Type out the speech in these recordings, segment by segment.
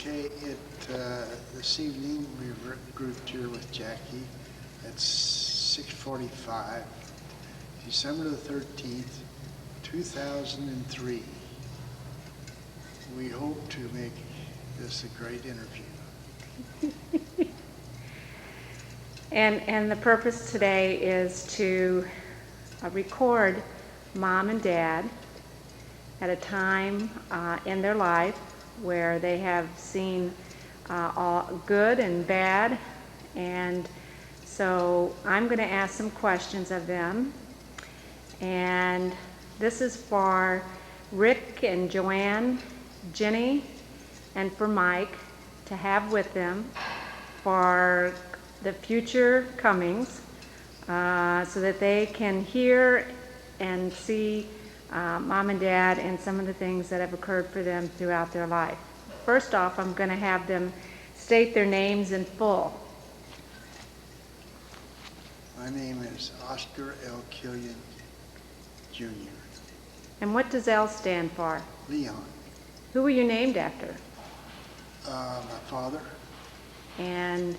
Okay, this evening we're grouped here with Jackie at 6:45, December the 13th, 2003. We hope to make this a great interview. And the purpose today is to record Mom and Dad at a time in their life where they have seen all good and bad. And so I'm going to ask some questions of them. And this is for Rick and Joanne, Jenny, and for Mike to have with them for the future comings, so that they can hear and see Mom and Dad and some of the things that have occurred for them throughout their life. First off, I'm going to have them state their names in full. My name is Oscar L. Killian, Jr. And what does L stand for? Leon. Who were you named after? My father, And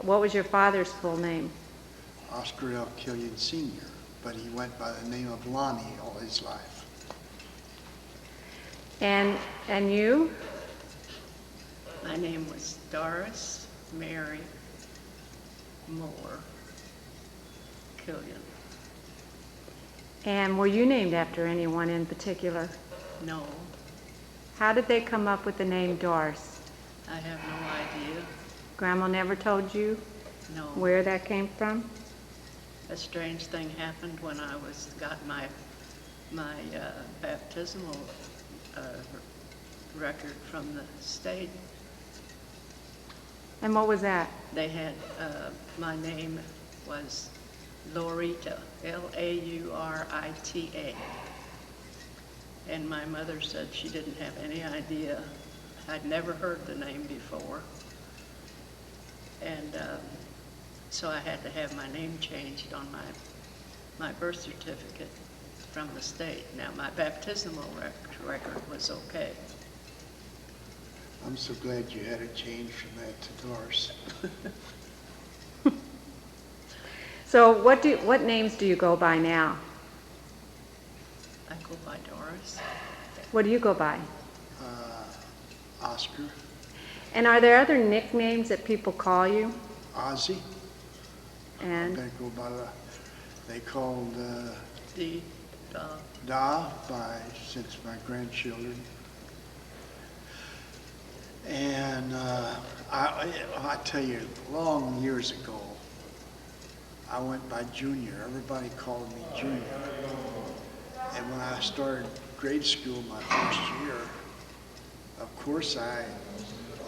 what was your father's full name? Oscar L. Killian, Sr., but he went by the name of Lonnie all his life. And you? My name was Doris Mary Moore Killian. And were you named after anyone in particular? No, How did they come up with the name Doris? I have no idea. Grandma never told you No. where that came from? A strange thing happened when I got my baptismal record from the state. And what was that? They had, my name was Laurita, Laurita. And my mother said she didn't have any idea. I'd never heard the name before. And so I had to have my name changed on my birth certificate from the state. Now, my baptismal record was okay. I'm so glad you had it changed from that to Doris. So what names do you go by now? I go by Doris. What do you go by? Oscar, And are there other nicknames that people call you? Ozzy. And They go by they called The Da since my grandchildren. And I tell you, long years ago, I went by Junior. Everybody called me Junior. And when I started grade school my first year, of course I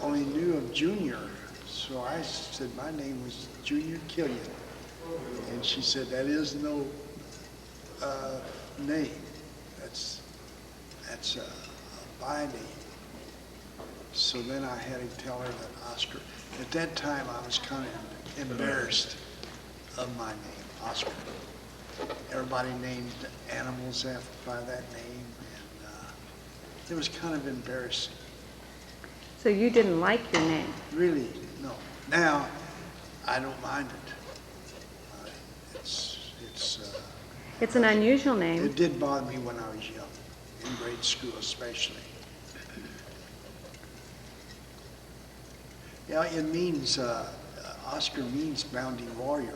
only knew of Junior. So I said my name was Junior Killian. And she said, that is no name. That's a by name. So then I had to tell her that Oscar. At that time, I was kind of embarrassed of my name, Oscar. Everybody named animals by that name, and it was kind of embarrassing. so you didn't like your name? Really, no. Now, I don't mind it. It's an unusual name. It did bother me when I was young, in grade school especially. Yeah, it means, Oscar means bounding warrior.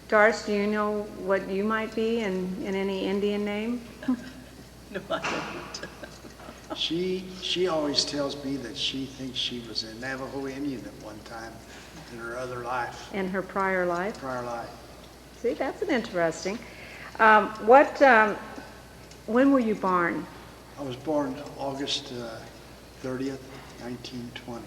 Doris, do you know what you might be in any Indian name? No, I don't. She always tells me that she thinks she was a Navajo Indian at one time in her other life, In her prior life? prior life. See, that's an interesting. When were you born? I was born August 30th, 1920.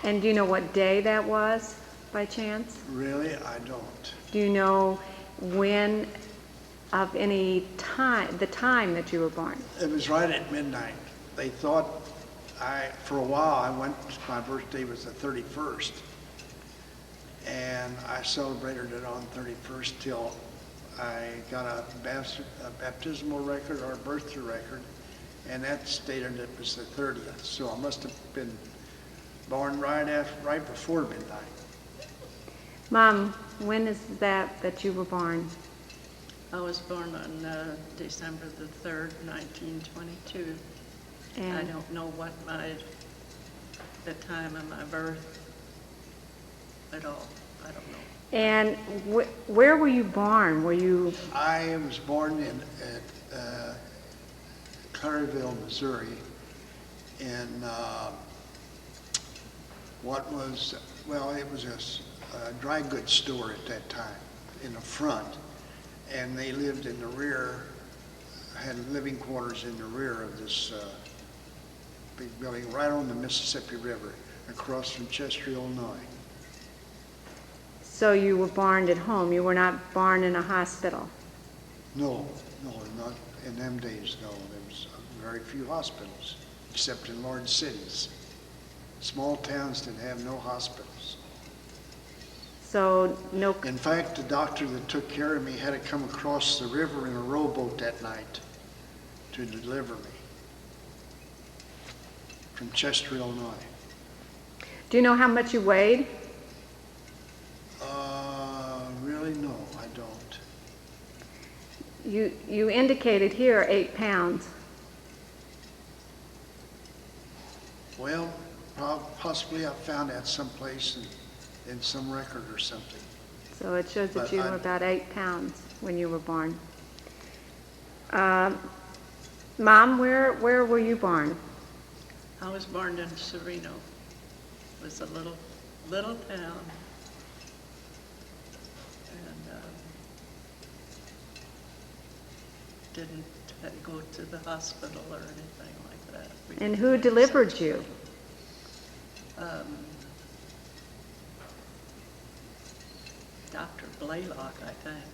And do you know what day that was, by chance? Really, I don't. Do you know when of any time, the time that you were born? It was right at midnight. They thought for a while, my birthday was the 31st. And I celebrated it on 31st till I got a baptismal record or a birth record and that stated it was the 30th. So I must have been born right before midnight. Mom, when is that you were born? I was born on December the 3rd, 1922. I And don't know the time of my birth at all. I don't know. and where were you born? Were you I was born at Claryville, Missouri, in it was a dry goods store at that time in the front, and they lived in the rear, had living quarters in the rear of this big building right on the Mississippi River across from Chester, Illinois. So you were born at home. You were not born in a hospital. No, not in them days, no. There was very few hospitals, except in large cities. Small towns didn't have no hospitals. So no. In fact, the doctor that took care of me had to come across the river in a rowboat that night to deliver me from Chester, Illinois. Do you know how much you weighed? Really, no, I don't. You indicated here 8 pounds. Well, possibly I found that someplace in some record or something. So it shows that But you were about 8 pounds when you were born. Mom, where were you born? I was born in Sereno. It was a little town. And didn't go to the hospital or anything like that. And who delivered you? Dr. Blaylock, I think.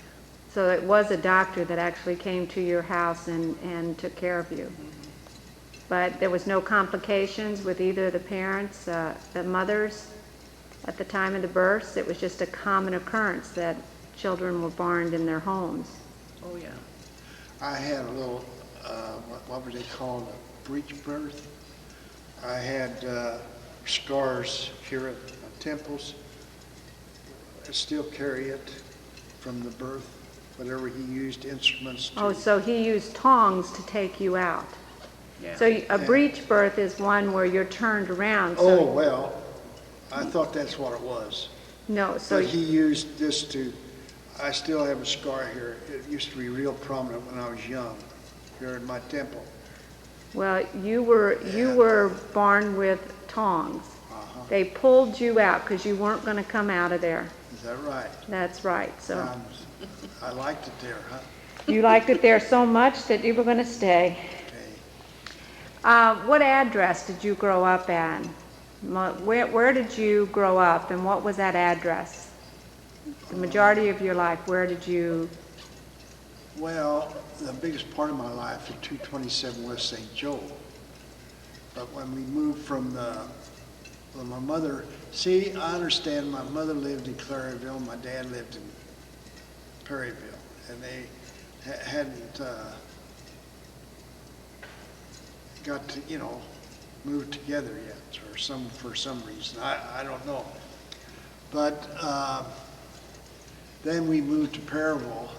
So it was a doctor that actually came to your house and took care of you. But there was no complications with either of the parents, the mothers, at the time of the births. It was just a common occurrence that children were born in their homes. Oh, yeah. I had a little, what were they called, a breech birth. I had scars here at my temples. I still carry it from the birth, whatever he used, instruments to. Oh, so he used tongs to take you out. Yeah. So a breech birth is one where you're turned around. Oh, So well, I thought that's what it was. no, so But he used this to, I still have a scar here. It used to be real prominent when I was young, here in my temple. well, you were born with tongs. Uh-huh. They pulled you out because you weren't going to come out of there. Is that right? That's right. So I liked it there, huh? you liked it there so much that you were going to stay. Okay. What address did you grow up at? Where did you grow up, and what was that address? The majority of your life, where did you? Well, the biggest part of my life is 227 West St. Joe. But when we moved from my mother, see, I understand my mother lived in Claryville, my dad lived in Perryville, and they hadn't got to, move together yet, or for some reason. I don't know. But then we moved to Perryville,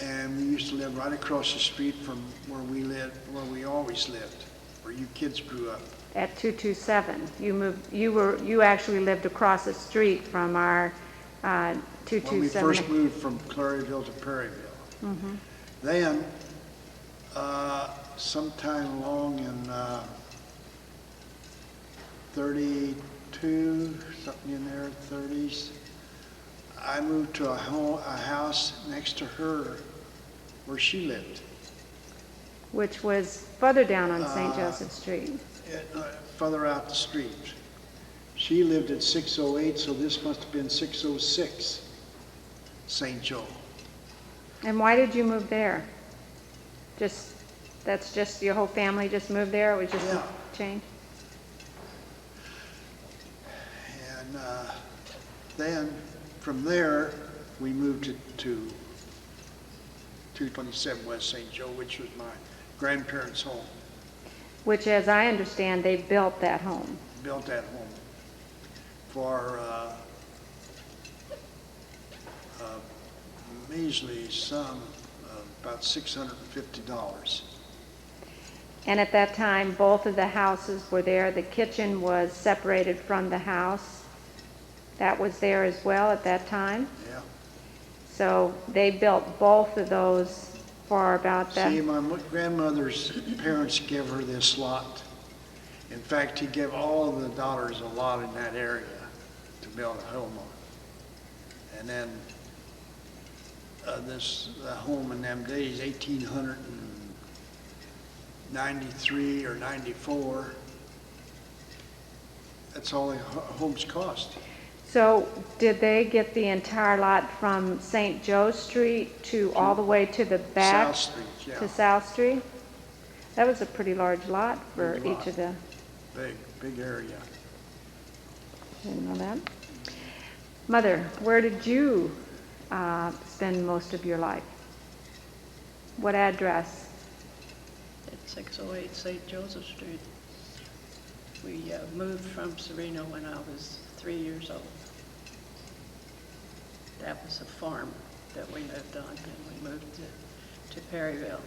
and we used to live right across the street from where we always lived, where you kids grew up. At 227. You actually lived across the street from our 227. When we first moved from Claryville to Perryville. Mm-hmm. Then, sometime along in 32, something in there, 30s, I moved to a house next to her where she lived. Which was further down on St. Joseph Street. Further out the street. She lived at 608, so this must have been 606 St. Joe. And why did you move there? That's just your whole family just moved there? It was just Yeah. a change? And then from there, we moved to 227 West St. Joe, which was my grandparents' home. which, as I understand, they built that home. Built that home for a measly sum of about $650. And at that time, both of the houses were there. The kitchen was separated from the house. That was there as well at that time. Yeah. So they built both of those for about that. See, my grandmother's parents gave her this lot. In fact, he gave all of the daughters a lot in that area to build a home on. And then this home in them days, 1893 or 94, that's all the homes cost. So did they get the entire lot from St. Joe Street to all the way to the back? South Street, yeah. To South Street? That was a pretty large lot for Big each lot. of the, Big area. didn't know that. Mother, where did you spend most of your life? What address? At 608 St. Joseph Street. We moved from Sereno when I was 3 years old. That was a farm that we lived on, and we moved to Perryville.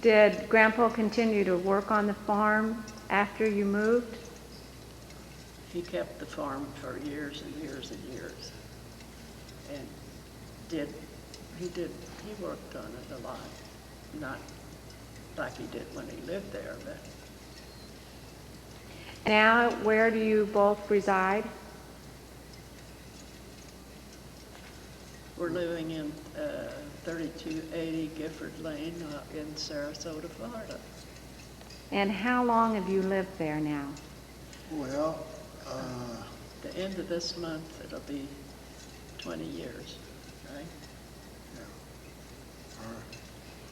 Did Grandpa continue to work on the farm after you moved? He kept the farm for years and years and years. And he worked on it a lot. Not like he did when he lived there, but Now, where do you both reside? we're living in 3280 Gifford Lane in Sarasota, Florida. And how long have you lived there now? Well, The end of this month, it'll be 20 years, right?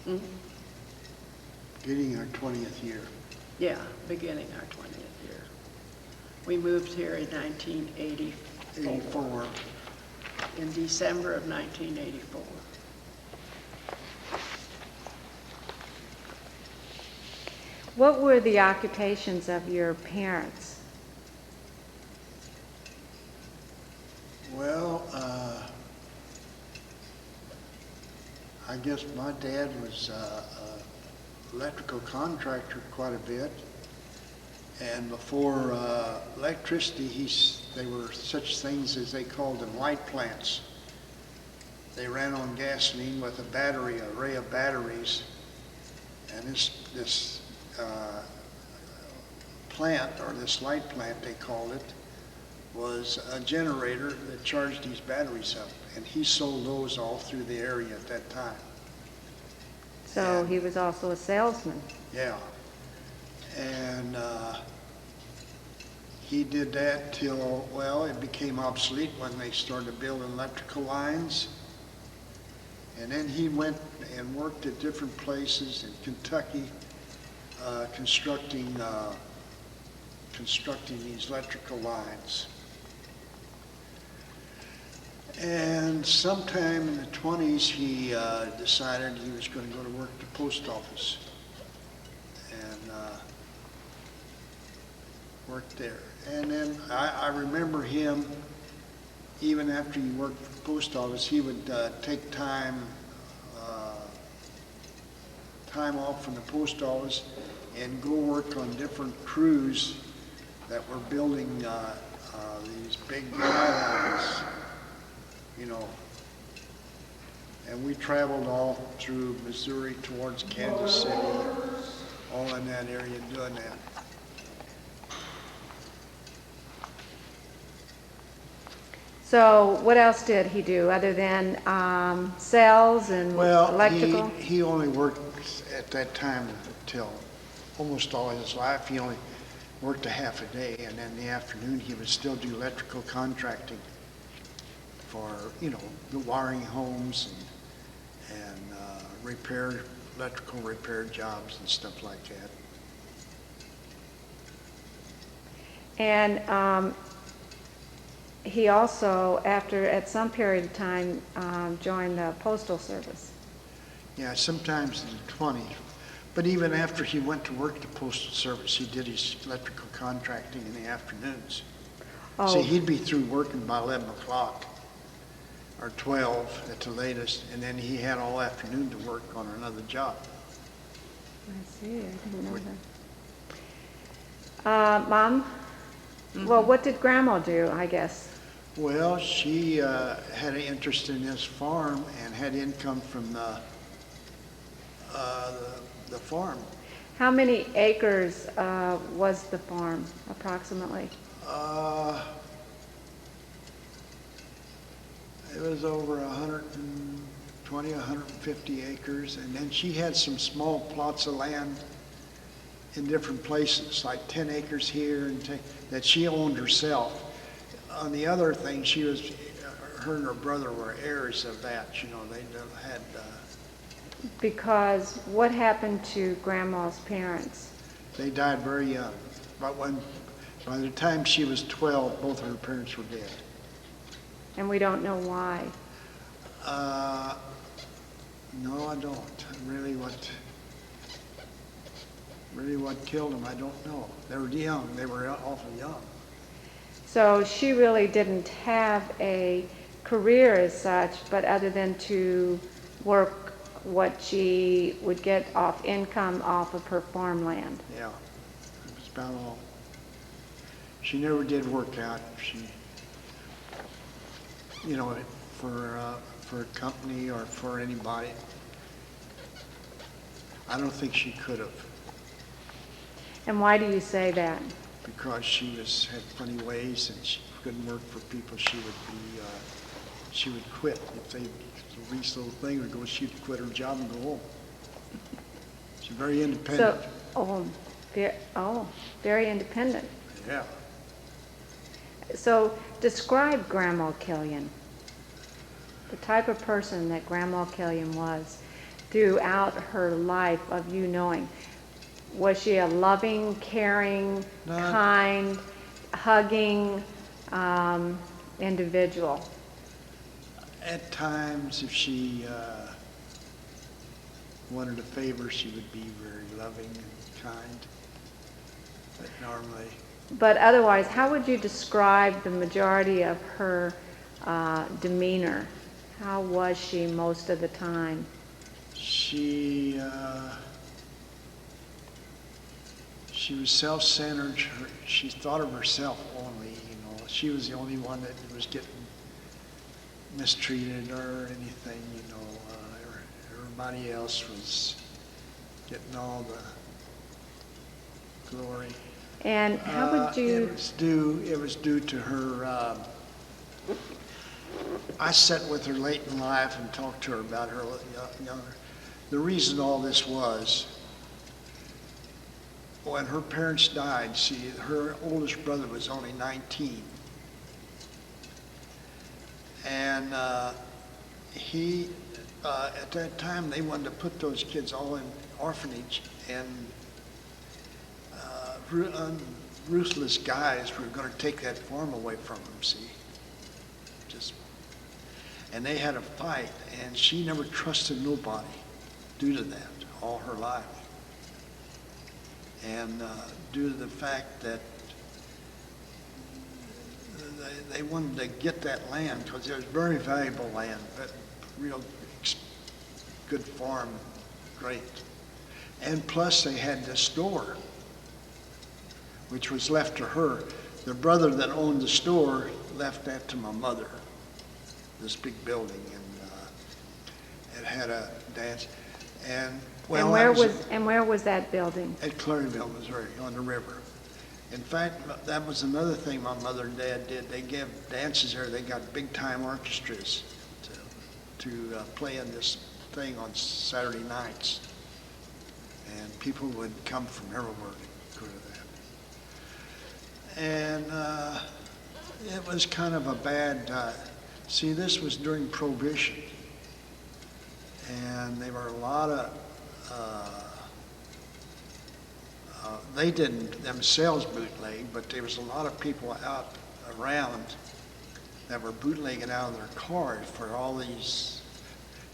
our, getting our 20th year. Yeah, beginning our 20th year. We moved here in 1984. 84. In December of 1984. What were the occupations of your parents? Well, I guess my dad was an electrical contractor quite a bit. And before electricity, they were such things as they called them light plants. They ran on gasoline with a battery, an array of batteries. And this plant, or this light plant they called it, was a generator that charged these batteries up. And he sold those all through the area at that time. So And- he was also a salesman. Yeah. And he did that till, well, it became obsolete when they started building electrical lines. And then he went and worked at different places in Kentucky, constructing these electrical lines. And sometime in the 20s, he decided he was going to go to work at the post office. And worked there. And then I remember him, even after he worked for the post office, he would take time off from the post office and go work on different crews that were building these big lines, you know. And we traveled all through Missouri towards Kansas City, all in that area doing that. So what else did he do other than sales and Well, electrical? he only worked at that time till almost all his life. He only worked a half a day, and then in the afternoon he would still do electrical contracting for, you know, the wiring homes and electrical repair jobs and stuff like that. And he also, at some period of time, joined the Postal Service. Yeah, sometimes in the 20s. But even after he went to work at the Postal Service, he did his electrical contracting in the afternoons. Oh. See, he'd be through working by 11 o'clock or 12 at the latest, and then he had all afternoon to work on another job. I see, I didn't know that. Mom? Well, what did Grandma do, I guess? Well, she had an interest in this farm and had income from the farm. How many acres was the farm, approximately? It was over 120, 150 acres, and then she had some small plots of land in different places, like 10 acres here, and that she owned herself. On the other thing, her and her brother were heirs of that, you know, they had... Because what happened to Grandma's parents? They died very young, but by the time she was 12, both of her parents were dead. And we don't know why. No, I don't. Really what killed them, I don't know. They were young. They were awful young. So she really didn't have a career as such, but other than to work what she would get off income off of her farmland. Yeah, it was about all. She never did work out. She, you know, for a company or for anybody. I don't think she could have. And why do you say that? Because she had funny ways and she couldn't work for people. She would quit if the least little thing would go. She'd quit her job and go home. She's very independent. Very independent. Yeah. So describe Grandma Killian, the type of person that Grandma Killian was throughout her life of you knowing. Was she a loving, caring, kind, hugging individual? At times, if she wanted a favor, she would be very loving and kind. But normally... But otherwise, how would you describe the majority of her demeanor? How was she most of the time? She was self-centered. She thought of herself only, you know. She was the only one that was getting mistreated or anything, you know. Everybody else was getting all the glory. And how would you... It was due to her... I sat with her late in life and talked to her about her younger. The reason all this was, when her parents died, see, her oldest brother was only 19. And he, at that time, they wanted to put those kids all in orphanage, and ruthless guys were going to take that farm away from them, see. And they had a fight, and she never trusted nobody due to that all her life. And due to the fact that they wanted to get that land, because it was very valuable land, but real good farm, great. And plus they had this store, which was left to her. The brother that owned the store left that to my mother, this big building, and it had a dance. And well, where was that building? At Claryville, Missouri, on the river. In fact, that was another thing my mother and dad did. They gave dances there. They got big-time orchestras to play in this thing on Saturday nights. And people would come from everywhere to go to that. And it was kind of a bad... see, this was during Prohibition. And there were a lot of... they didn't themselves bootleg, but there was a lot of people out around that were bootlegging out of their cars for all these.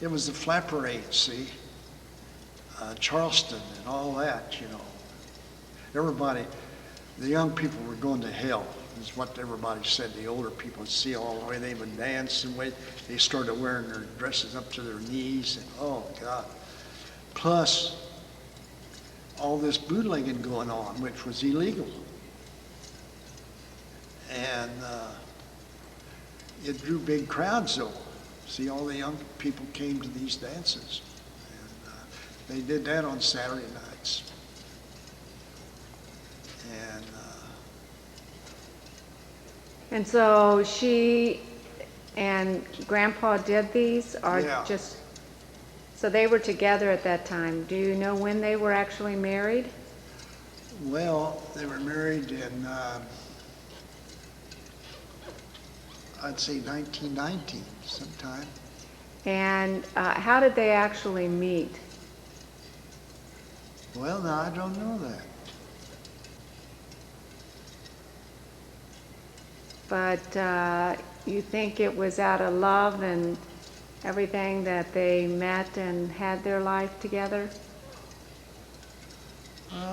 It was the flat parade, see. Charleston and all that, you know. Everybody, the young people were going to hell, is what everybody said. The older people would see all the way they would dance and way they started wearing their dresses up to their knees, and oh God. Plus, all this bootlegging going on, which was illegal. And it drew big crowds though. See, all the young people came to these dances. And they did that on Saturday nights. And so she and Grandpa did these, or Yeah. just, so they were together at that time. Do you know when they were actually married? Well, they were married in, I'd say 1919 sometime. And how did they actually meet? Well, now I don't know that. But you think it was out of love and everything that they met and had their life together?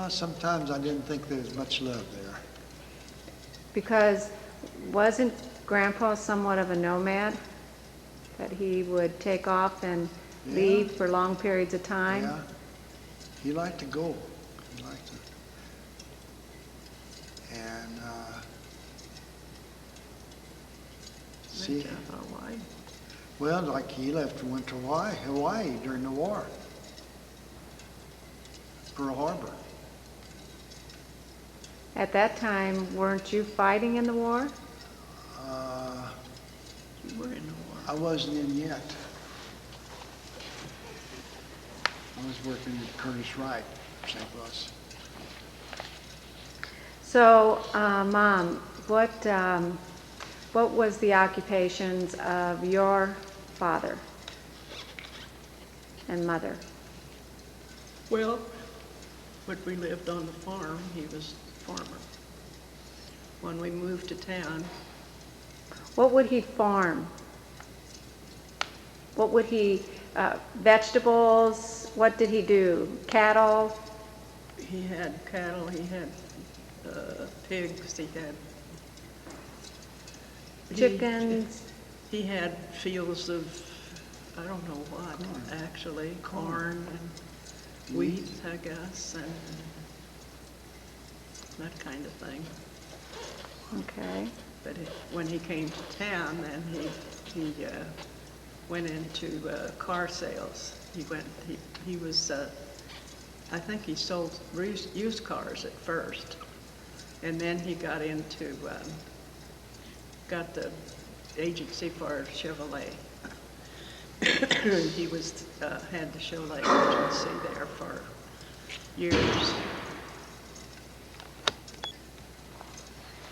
Sometimes I didn't think there was much love there. Because wasn't Grandpa somewhat of a nomad? That he would take off and leave for long periods of time? Yeah, he liked to go. He liked to. And see, Hawaii. well, like he left and went to Hawaii during the war, Pearl Harbor. At that time, weren't you fighting in the war? You were in the war. I wasn't in yet. I was working at Curtis Wright, St. Louis. So, Mom, what was the occupations of your father and mother? Well, when we lived on the farm, he was a farmer. When we moved to town, What would he farm? What would he, vegetables? What did he do? Cattle? he had cattle, he had pigs, he had Chickens? He had fields of, I don't know what, actually, corn and wheat, I guess, and that kind of thing. Okay. But when he came to town, then he went into car sales. He was, I think he sold used cars at first, and then he got into, got the agency for Chevrolet. He was, had the Chevrolet agency there for years.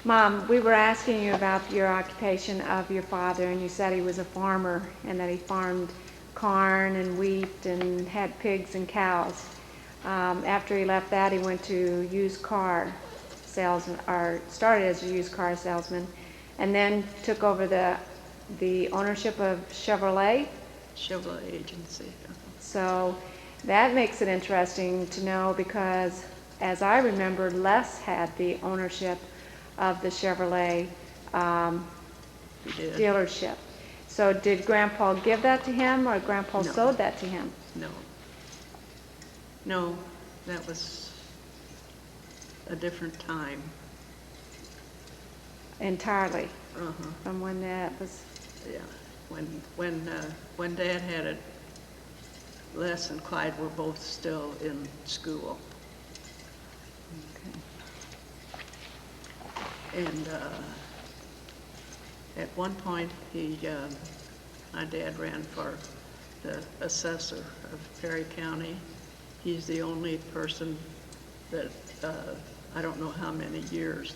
Mom, we were asking you about your occupation of your father, and you said he was a farmer and that he farmed corn and wheat and had pigs and cows. After he left that, he went to used car salesman, or started as a used car salesman, and then took over the ownership of Chevrolet. Chevrolet agency. So that makes it interesting to know, because as I remember, Les had the ownership of the Chevrolet He did. dealership. So did Grandpa give that to him, or Grandpa No. sold that to him? No. No, that was a different time. Entirely Uh-huh. from when that was. Yeah. When Dad had it, Les and Clyde were both still in school. And at one point, my dad ran for the assessor of Perry County. He's the only person that, I don't know how many years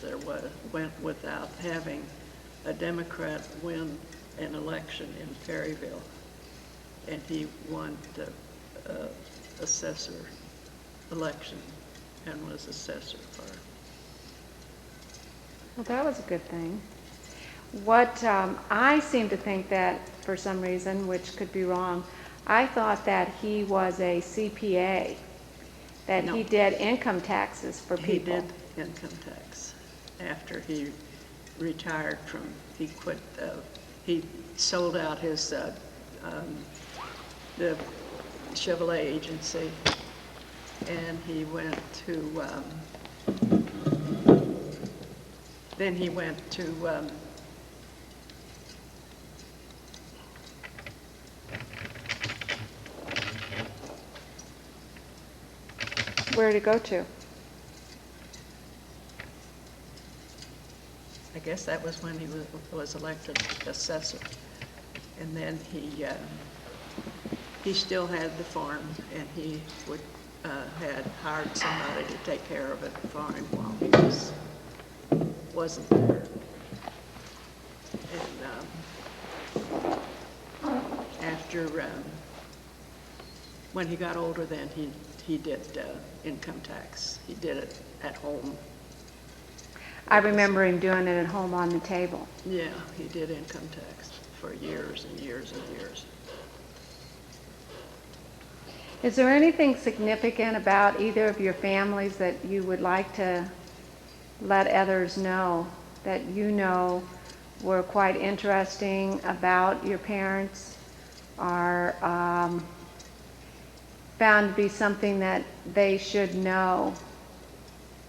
went without having a Democrat win an election in Perryville. And he won the assessor election and was assessor for it. Well, that was a good thing. What I seem to think that, for some reason, which could be wrong, I thought that he was a CPA, that No. he did income taxes for He people. did income tax after he retired from, he quit, he sold out his, the Chevrolet agency, and he went to, then he went to, Where did he go to? I guess that was when he was elected assessor. And then he still had the farm, and he would, had hired somebody to take care of it for him while he wasn't there. And after, when he got older, then he did income tax. He did it at home. I remember him doing it at home on the table. Yeah, he did income tax for years and years and years. Is there anything significant about either of your families that you would like to let others know, that you know were quite interesting about your parents, or found to be something that they should know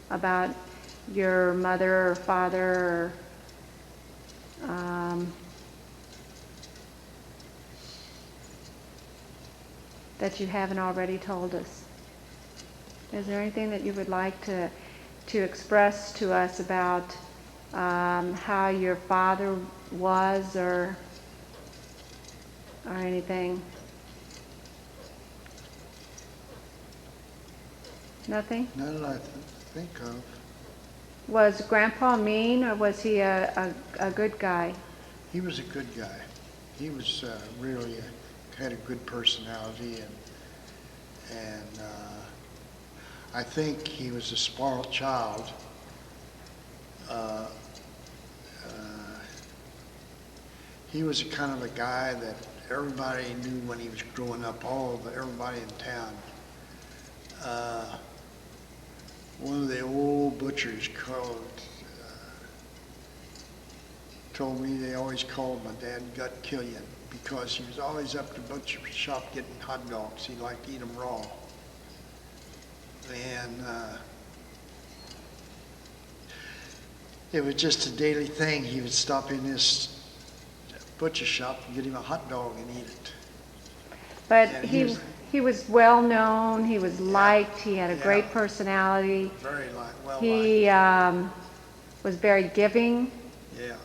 about your mother or father, or that you haven't already told us? Is there anything that you would like to express to us about how your father was, or anything? Nothing? None that I think of. Was Grandpa mean, or was he a good guy? He was a good guy. He was really had a good personality, and I think he was a spoiled child. He was kind of a guy that everybody knew when he was growing up. Everybody in town. One of the old butchers told me they always called my dad Gut Killian, because he was always up to the butcher shop getting hot dogs. He liked to eat them raw. And it was just a daily thing. He would stop in this butcher shop and get him a hot dog and eat it. But And he was well known, he was liked, he had a great Yeah. personality. Very well He was very giving, liked. Yeah.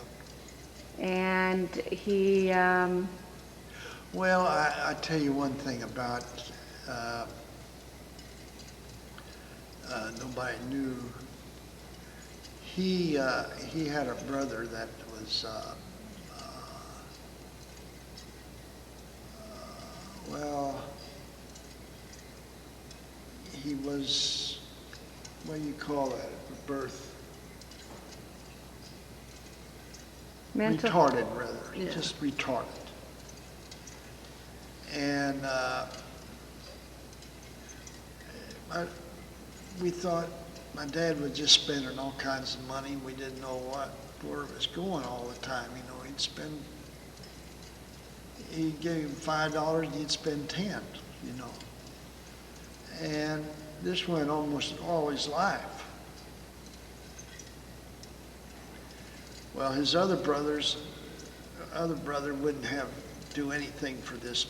and he, Well, I tell you one thing about, nobody knew. He had a brother that was, well, he was, what do you call that at birth? mental. Retarded, rather. Yeah. Just retarded. And we thought my dad was just spending all kinds of money. We didn't know where it was going all the time. You know, he'd give him $5 and he'd spend 10, you know. And this went almost all his life. Well, his other brother wouldn't do anything for this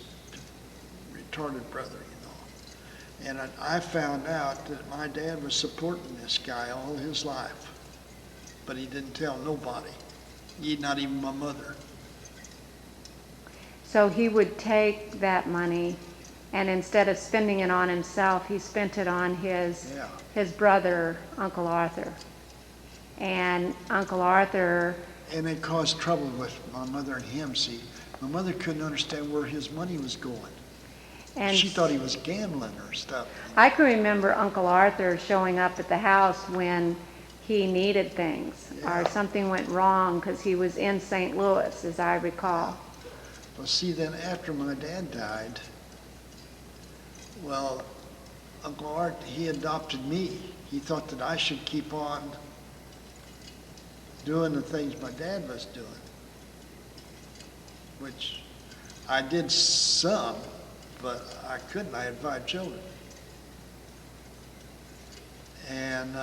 retarded brother, you know. And I found out that my dad was supporting this guy all his life, but he didn't tell nobody, not even my mother. So he would take that money, and instead of spending it on himself, he spent it on his brother, Uncle Arthur. And Uncle Arthur... And it caused trouble with my mother and him, see. My mother couldn't understand where his money was going. And She thought he was gambling or stuff. I can remember Uncle Arthur showing up at the house when he needed things, or something went wrong, because he was in St. Louis, as I recall. Well, see, then after my dad died, Well, Uncle Art, he adopted me. He thought that I should keep on doing the things my dad was doing, which I did some, but I couldn't. I had 5 children. And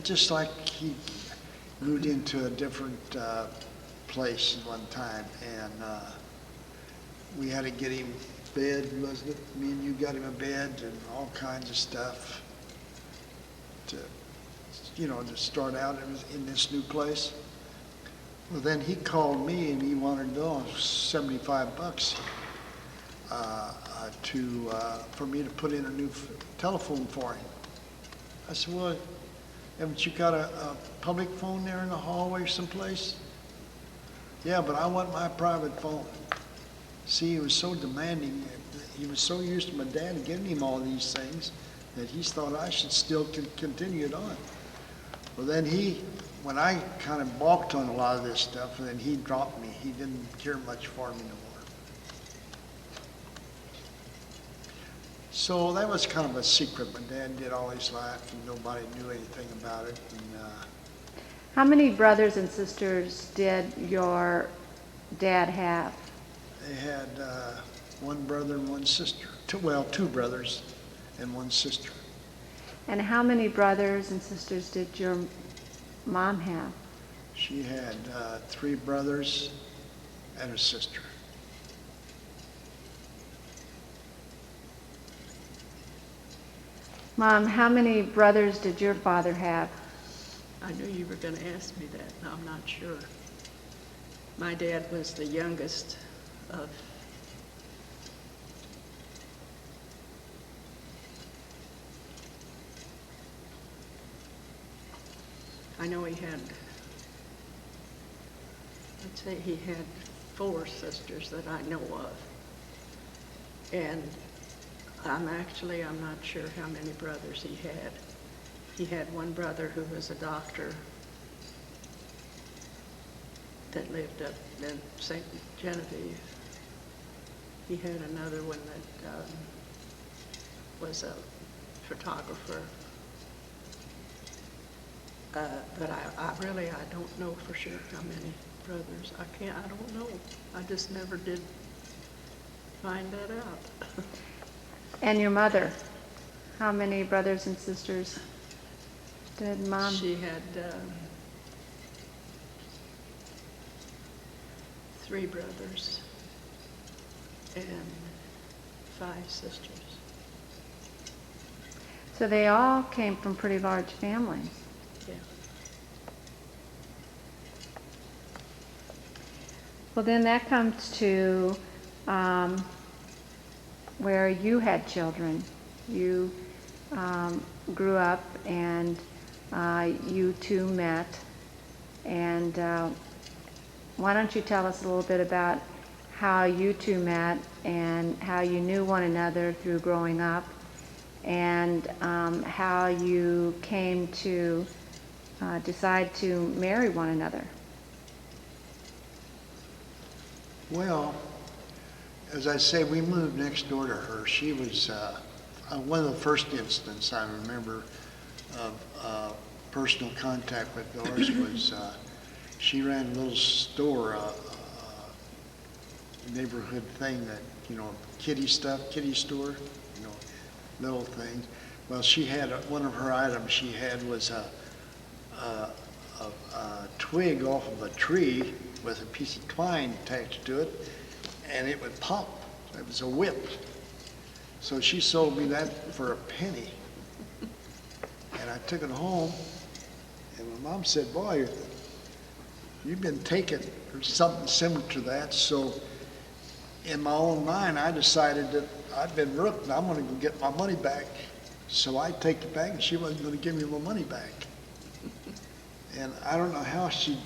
just like he moved into a different place one time, and we had to get him bed, wasn't it? Me and you got him a bed and all kinds of stuff to, to start out in this new place. Well, then he called me and he wanted $75 for me to put in a new telephone for him. I said, well, haven't you got a public phone there in the hallway someplace? Yeah, but I want my private phone. See, he was so demanding. He was so used to my dad giving him all these things that he thought I should still continue it on. Well, then when I kind of balked on a lot of this stuff, then he dropped me. He didn't care much for me no more. So that was kind of a secret my dad did all his life, and nobody knew anything about it. And, How many brothers and sisters did your dad have? they had one brother and one sister. Two brothers and one sister. And how many brothers and sisters did your mom have? She had 3 brothers and a sister. Mom, how many brothers did your father have? I knew you were going to ask me that, and I'm not sure. My dad was the youngest of I know he had, I'd say he had 4 sisters that I know of. And I'm not sure how many brothers he had. He had one brother who was a doctor that lived up in St. Genevieve. He had another one that was a photographer. But I don't know for sure how many brothers. I don't know. I just never did find that out. And your mother, how many brothers and sisters did Mom? She had 3 brothers and 5 sisters. So they all came from pretty large families. Yeah. Well, then that comes to where you had children. You grew up and you two met. And why don't you tell us a little bit about how you two met and how you knew one another through growing up, and how you came to decide to marry one another. Well, as I say, we moved next door to her. She was one of the first instances I remember of personal contact with Doris was she ran a little store, neighborhood thing that, kiddie store, little things. Well, she had one of her items she had was a twig off of a tree with a piece of twine attached to it, and it would pop. It was a whip. So she sold me that for a penny. And I took it home, and my mom said, boy, you've been taking something similar to that. So in my own mind, I decided that I'd been rooked and I'm going to go get my money back. So I take it back, and she wasn't going to give me my money back. And I don't know how she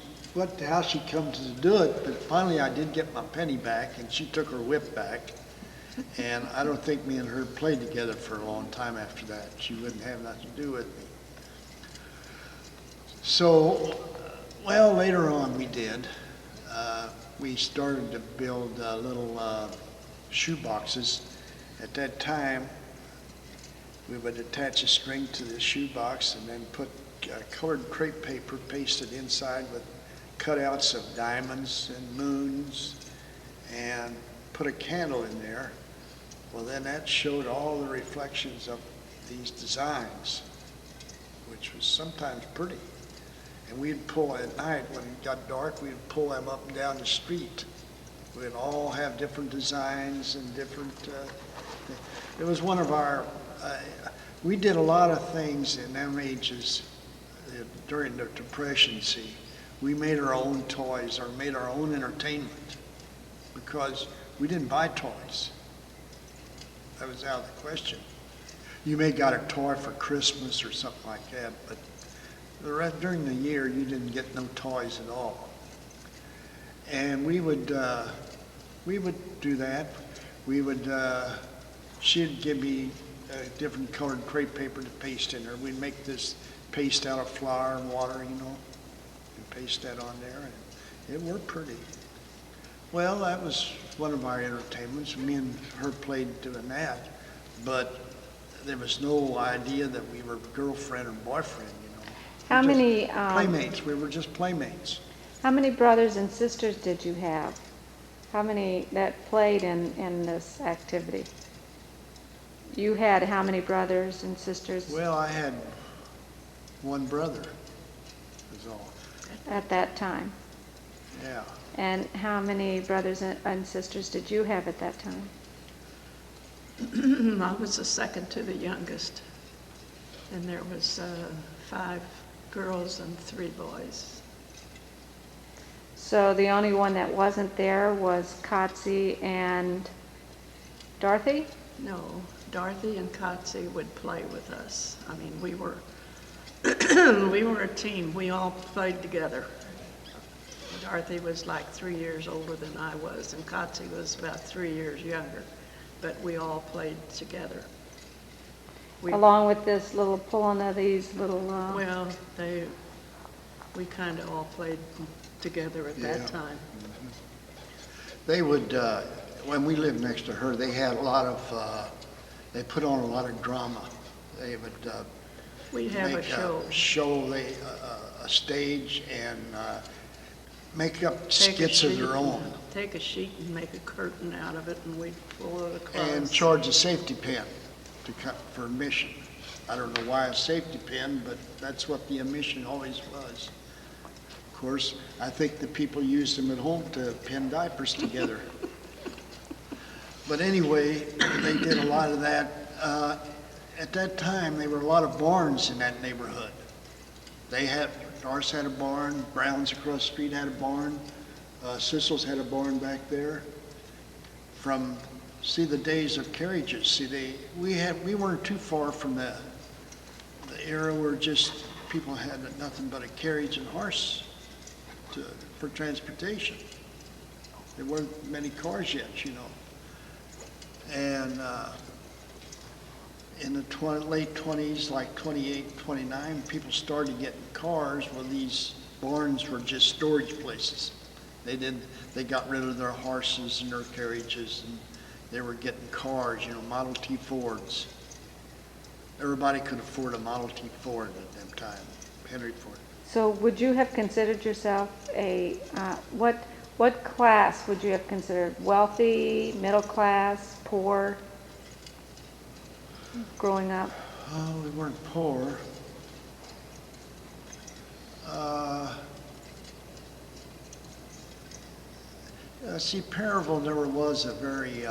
come to do it, but finally I did get my penny back, and she took her whip back. And I don't think me and her played together for a long time after that. She wouldn't have nothing to do with me. So, well, later on we did. We started to build a little shoe boxes. At that time, we would attach a string to the shoe box and then put colored crepe paper pasted inside with cutouts of diamonds and moons and put a candle in there. Well, then that showed all the reflections of these designs, which was sometimes pretty. And we'd pull at night, when it got dark, we'd pull them up and down the street. We'd all have different designs and different, it was one of our, we did a lot of things in them ages during the Depression, see. We made our own toys or made our own entertainment because we didn't buy toys. That was out of the question. You may got a toy for Christmas or something like that, but during the year, you didn't get no toys at all. And we would do that. We would, she'd give me different colored crepe paper to paste in there. We'd make this paste out of flour and water, you know, and paste that on there, and it worked pretty. Well, that was one of our entertainments. Me and her played doing that, but there was no idea that we were girlfriend and boyfriend, you know. How many playmates. We were just playmates. How many brothers and sisters did you have? How many that played in this activity? You had how many brothers and sisters? Well, I had one brother, is all. At that time? Yeah. And how many brothers and sisters did you have at that time? I was the second to the youngest, and there was 5 girls and 3 boys. So the only one that wasn't there was Kotze and Dorothy? No, Dorothy and Kotze would play with us. I mean, we were we were a team. We all played together. Dorothy was like 3 years older than I was, and Kotze was about 3 years younger. But we all played together. Along with this little pulling of these little... Well, we kind of all played together at that time. Mm-hmm. They would, when we lived next to her, they had a lot of, they put on a lot of drama. They would We'd have make a show. A stage and make up skits of their own. Take a sheet and make a curtain out of it, and we'd pull it across. And charge a safety pin to cut for admission. I don't know why a safety pin, but that's what the admission always was. Of course, I think the people used them at home to pin diapers together. But anyway, they did a lot of that. At that time, there were a lot of barns in that neighborhood. Doris had a barn, Brown's across the street had a barn, Sissel's had a barn back there. From, the days of carriages, we weren't too far from the era where just people had nothing but a carriage and horse for transportation. There weren't many cars yet, you know. And in the late 20s, like 28, 29, people started getting cars. Well, these barns were just storage places. They got rid of their horses and their carriages, and they were getting cars, you know, Model T Fords. Everybody could afford a Model T Ford at that time, Henry Ford. So would you have considered yourself what class would you have considered? Wealthy, middle class, poor, growing up? Oh, we weren't poor. See, Perryville never was a very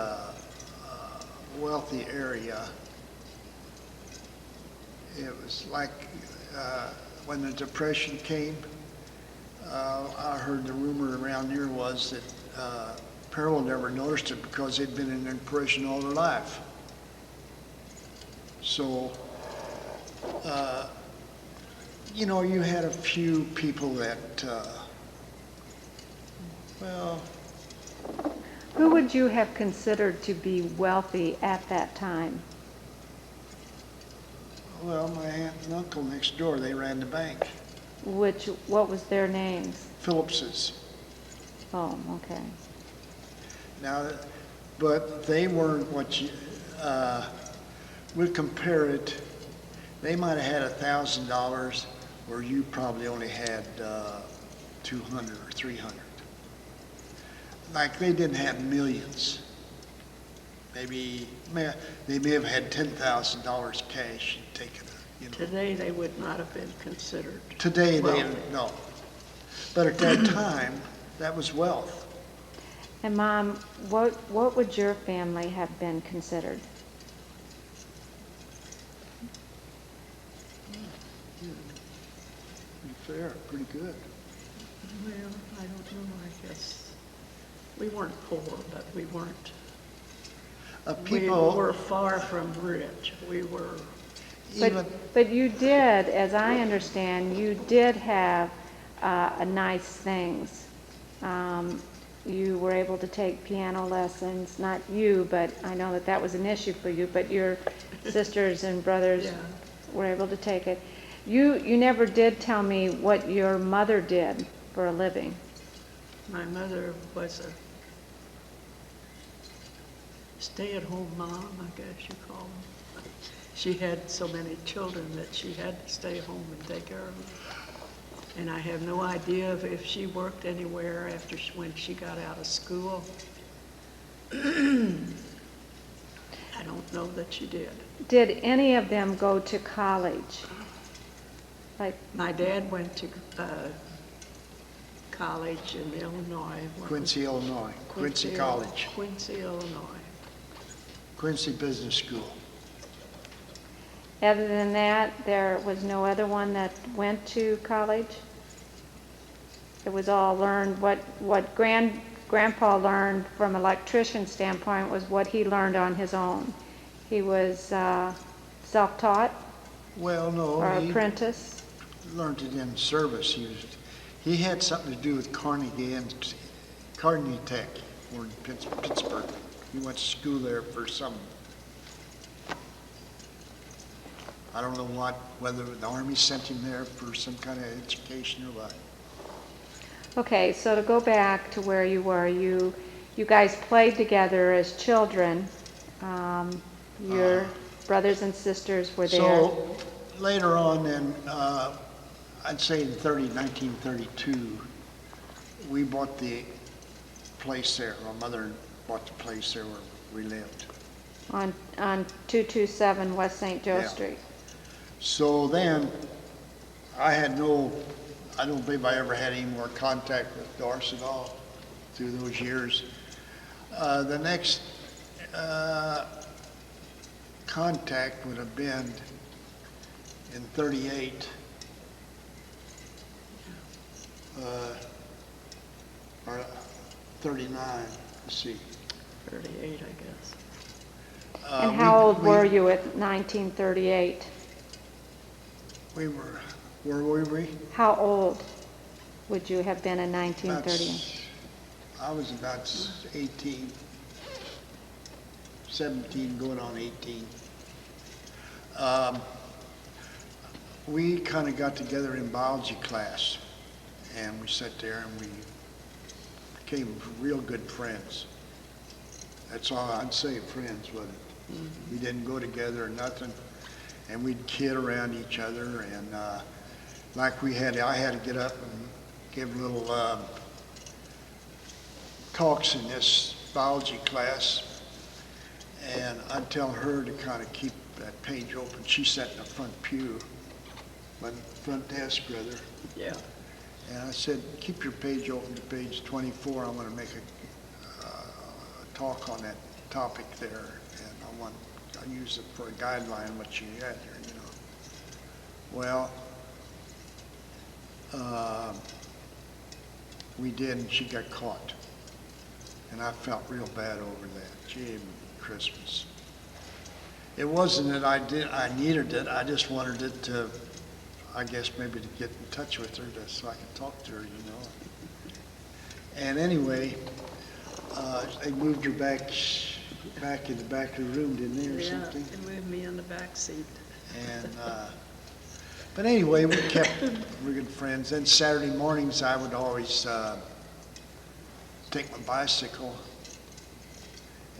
wealthy area. It was like when the Depression came, I heard the rumor around here was that Perryville never noticed it because they'd been in the Depression all their life. So, you know, you had a few people that, well... Who would you have considered to be wealthy at that time? Well, my aunt and uncle next door, they ran the bank. What was their names? Phillips's. Oh, okay. Now, but they weren't what you, we'll compare it, they might have had $1,000 where you probably only had 200 or 300. Like they didn't have millions. Maybe, they may have had $10,000 cash and taken it, you know. Today, they would not have been considered. Today, they, wealthy. no. But at that time, that was wealth. And Mom, what would your family have been considered? Pretty fair, pretty good. Well, I don't know, I guess. We weren't poor, but we weren't, we were far from rich. We were, Even, But you did, as I understand, you did have nice things. You were able to take piano lessons, not you, but I know that that was an issue for you, but your sisters and brothers yeah. were able to take it. You never did tell me what your mother did for a living. My mother was a stay-at-home mom, I guess you call them. She had so many children that she had to stay home and take care of them. And I have no idea if she worked anywhere after when she got out of school. I don't know that she did. Did any of them go to college? Like, My dad went to college in Illinois. Quincy, Illinois, Quincy College, Quincy, Illinois. Quincy Business School. other than that, there was no other one that went to college? It was all learned, what Grandpa learned from an electrician standpoint was what he learned on his own. He was self-taught Well, no, or he apprentice? learned it in service. He had something to do with Carnegie Tech, or in Pittsburgh. He went to school there for some, I don't know what, whether the Army sent him there for some kind of education or what. Okay, so to go back to where you were, you guys played together as children. Your brothers and sisters were there. So later on in, I'd say in 1932, we bought the place there. My mother bought the place there where we lived. On 227 West St. Joe Yeah. Street. So then, I don't believe I ever had any more contact with Doris at all through those years. The next contact would have been in 38, or 39, let's see. 38, I guess. And how old were you at 1938? We were, where were we? How old would you have been in 1938? I was about 18, 17, going on 18. We kind of got together in biology class, and we sat there and we became real good friends. That's all I'd say, friends, wasn't it? Mm-hmm. We didn't go together or nothing, and we'd kid around each other, and like I had to get up and give little talks in this biology class, and I'd tell her to kind of keep that page open. She sat in the front pew, my front desk, rather. Yeah. And I said, keep your page open to page 24. I want to make a talk on that topic there, and I use it for a guideline, what you had here, you know. Well, we did, and she got caught. And I felt real bad over that. Gee, Christmas. It wasn't that I needed it. I just wanted it to, I guess maybe to get in touch with her so I could talk to her, you know. And anyway, they moved her back in the back of the room, didn't they, or something? Yeah, they moved me in the back seat. And, but anyway, we kept, we're good friends. Then Saturday mornings, I would always take my bicycle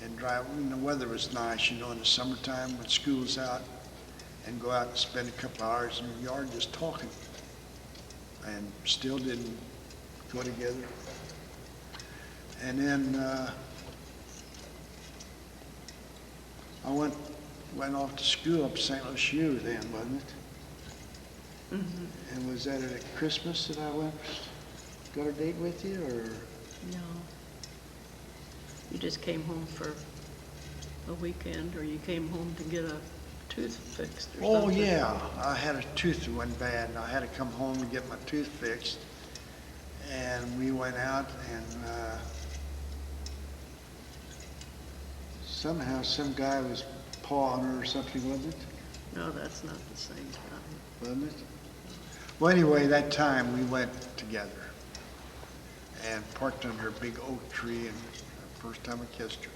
and drive, when the weather was nice, in the summertime when school's out, and go out and spend a couple hours in the yard just talking. And still didn't go together. And then I went off to school up St. Louis U then, wasn't it? Mm-hmm. And was that at Christmas that I got a date with you, or? No. You just came home for a weekend, or you came home to get a tooth fixed or Oh, something? yeah, I had a tooth that went bad, and I had to come home to get my tooth fixed. And we went out, and somehow some guy was pawing her or something, wasn't it? No, that's not the same time. Wasn't it? Well, anyway, that time we went together and parked under a big oak tree, and the first time I kissed her.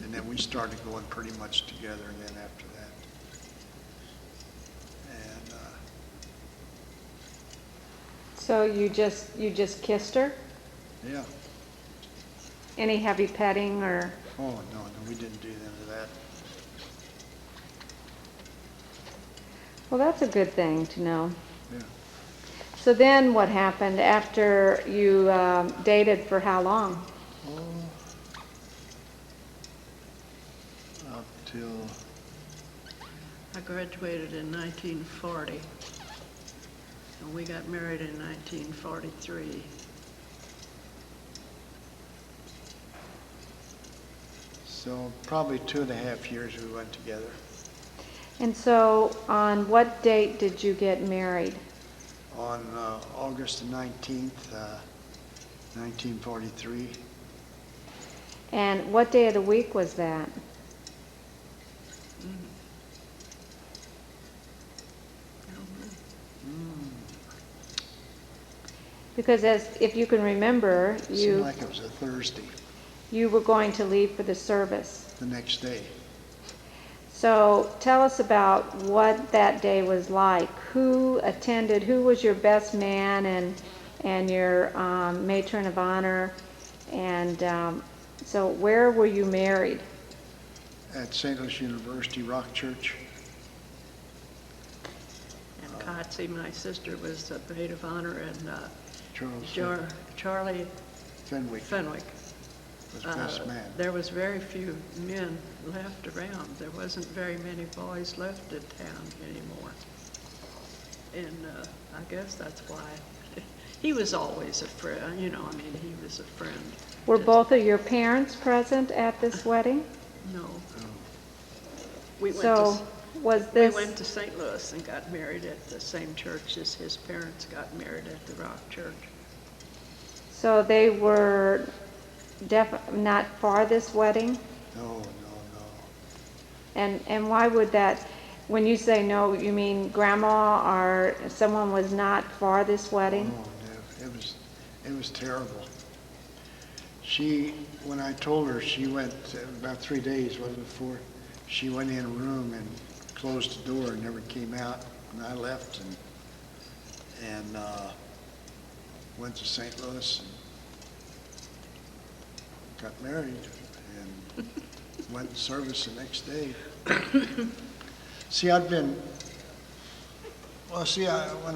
And then we started going pretty much together, and then after that. And So you just kissed her? yeah. Any heavy petting or? Oh, no, we didn't do none of that. Well, that's a good thing to know. Yeah. So then what happened after you dated for how long? Oh, up till, I graduated in 1940, and we got married in 1943. so probably 2.5 years we went together. And so on what date did you get married? On August the 19th, 1943. And what day of the week was that? Because if you can remember, Seemed you like it was a Thursday, were going to leave for the service. the next day. So tell us about what that day was like. Who attended? Who was your best man and your matron of honor? And so where were you married? At St. Louis University Rock Church. And Patsy, my sister, was the maid of honor, and Charles Charlie Fenwick Fenwick. was best man. There was very few men left around. There wasn't very many boys left in town anymore. And I guess that's why. He was always a friend, he was a friend. Were Just- both of your parents present at this wedding? No. We went So was We this, went to St. Louis and got married at the same church as his parents got married at the Rock Church. so they were not for this wedding? No. And why would that, when you say no, you mean grandma or someone was not for this wedding? Oh, no, it was terrible. When I told her, she went, about 3 days, wasn't it, before, she went in a room and closed the door and never came out. And I left and went to St. Louis and got married and went to service the next day. See, when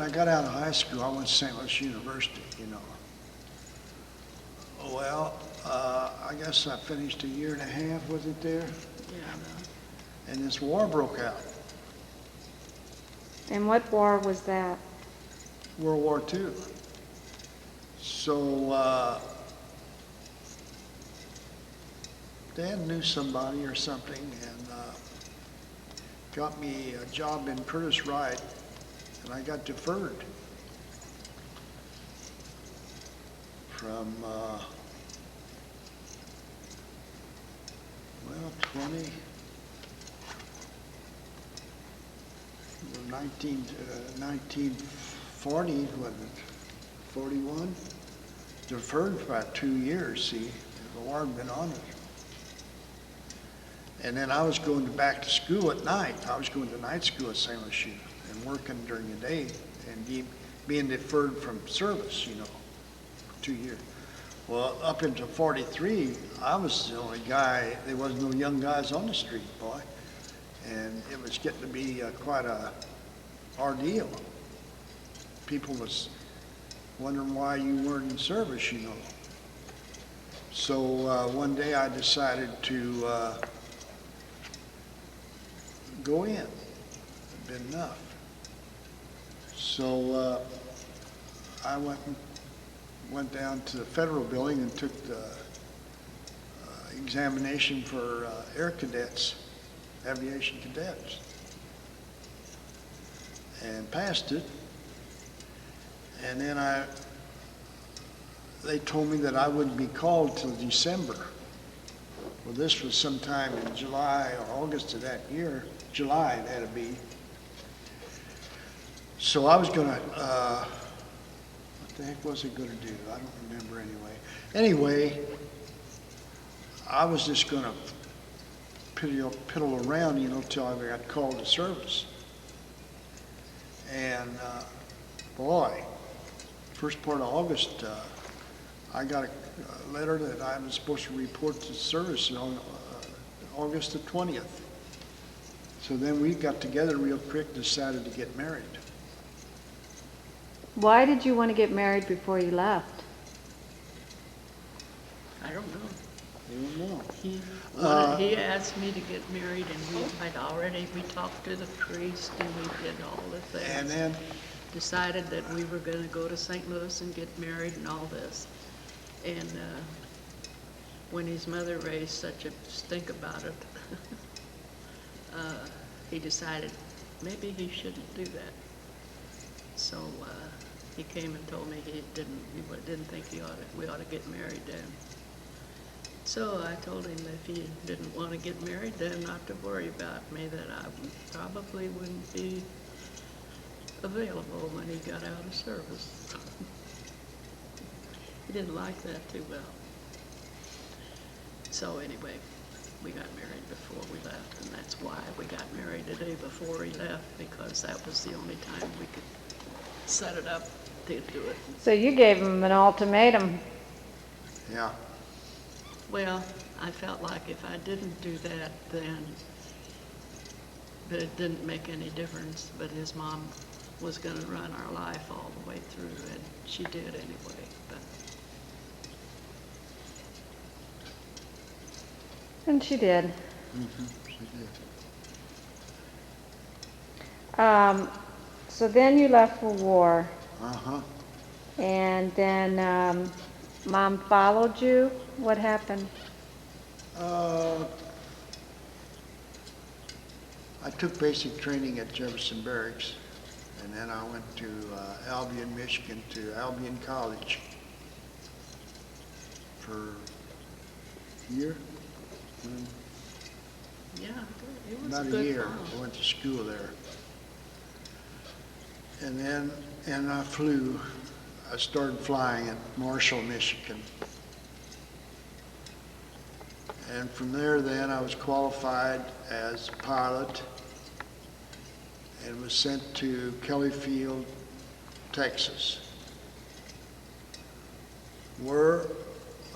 I got out of high school, I went to St. Louis University, Well, I guess I finished 1.5 years, was it there? Yeah, And this war broke out, And what war was that? World War II. So Dad knew somebody or something and got me a job in Curtis Wright, and I got deferred from, 1940, wasn't it? 41? Deferred for about 2 years, see, the war had been on us. And then I was going back to school at night. I was going to night school at St. Louis U and working during the day and being deferred from service, for 2 years. Well, up into 43, I was the only guy, there wasn't no young guys on the street, boy. And it was getting to be quite a ordeal. People was wondering why you weren't in service, you know. So one day I decided to go in. It'd been enough. So I went down to the federal building and took the examination for air cadets, aviation cadets, and passed it. And then they told me that I wouldn't be called till December. Well, this was sometime in July or August of that year. July, it had to be. So I was gonna, what the heck was I gonna do? I don't remember anyway. Anyway, I was just gonna piddle around, you know, till I got called to service. And boy, first part of August, I got a letter that I was supposed to report to service on August the 20th. So then we got together real quick and decided to get married. Why did you want to get married before you left? I don't know. I don't know. He asked me to get married, and we talked to the priest, and we did all the things. And then, decided that we were gonna go to St. Louis and get married and all this. And when his mother raised such a stink about it, he decided maybe he shouldn't do that. So he came and told me he didn't think we ought to get married then. So I told him if he didn't want to get married, then not to worry about me, that I probably wouldn't be available when he got out of service. He didn't like that too well. So anyway, we got married before we left, and that's why we got married the day before he left, because that was the only time we could set it up to do it. So you gave him an ultimatum. yeah. Well, I felt like if I didn't do that, then, but it didn't make any difference, but his mom was gonna run our life all the way through, and she did anyway, but. And she did. Mm-hmm. She did. So then you left for war, Uh-huh. and then Mom followed you. What happened? I took basic training at Jefferson Barracks, and then I went to Albion, Michigan, to Albion College for a year. Yeah, it was About a a good year. time. I went to school there. And then, I flew. I started flying at Marshall, Michigan. And from there then I was qualified as a pilot and was sent to Kelly Field, Texas, where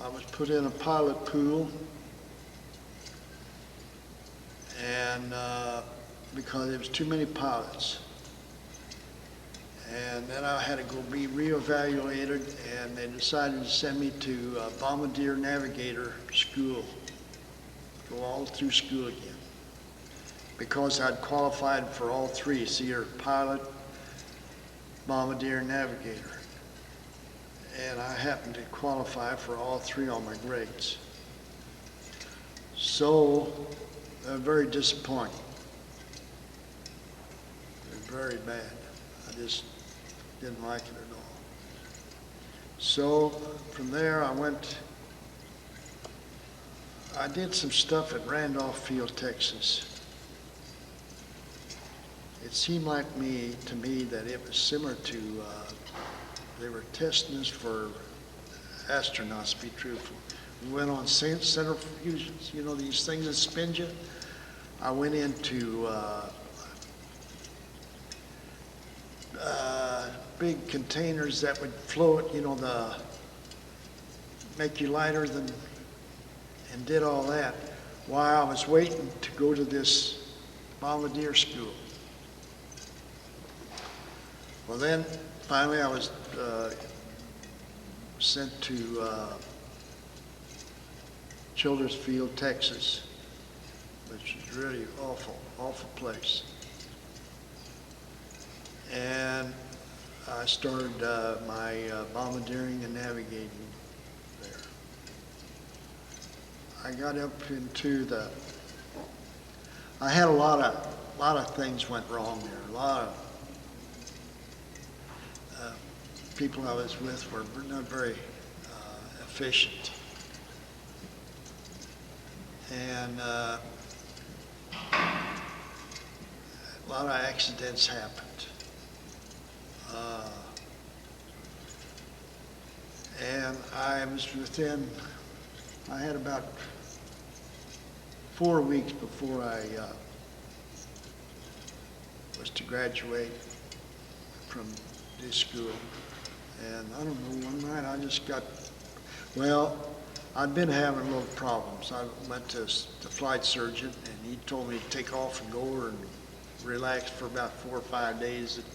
I was put in a pilot pool, and because there was too many pilots. And then I had to go be reevaluated, and they decided to send me to Bombardier Navigator School, go all through school again, because I'd qualified for all three. So you're pilot, Bombardier, Navigator. And I happened to qualify for all three on my grades. So, very disappointing. Very bad. I just didn't like it at all. So from there I did some stuff at Randolph Field, Texas. It seemed like to me that it was similar to, they were testing us for astronauts, to be truthful. We went on centrifuges, you know, these things that spin you. I went into big containers that would float, you know, make you lighter than, and did all that while I was waiting to go to this bombardier school. Well, then finally I was sent to Childersfield, Texas, which is really awful place. And I started my bombardiering and navigating there. I got up into I had a lot of things went wrong there. A lot of people I was with were not very efficient. And a lot of accidents happened. And I had about 4 weeks before I was to graduate from this school. And I don't know, one night I just I'd been having little problems. I went to the flight surgeon and he told me to take off and go over and relax for about 4 or 5 days at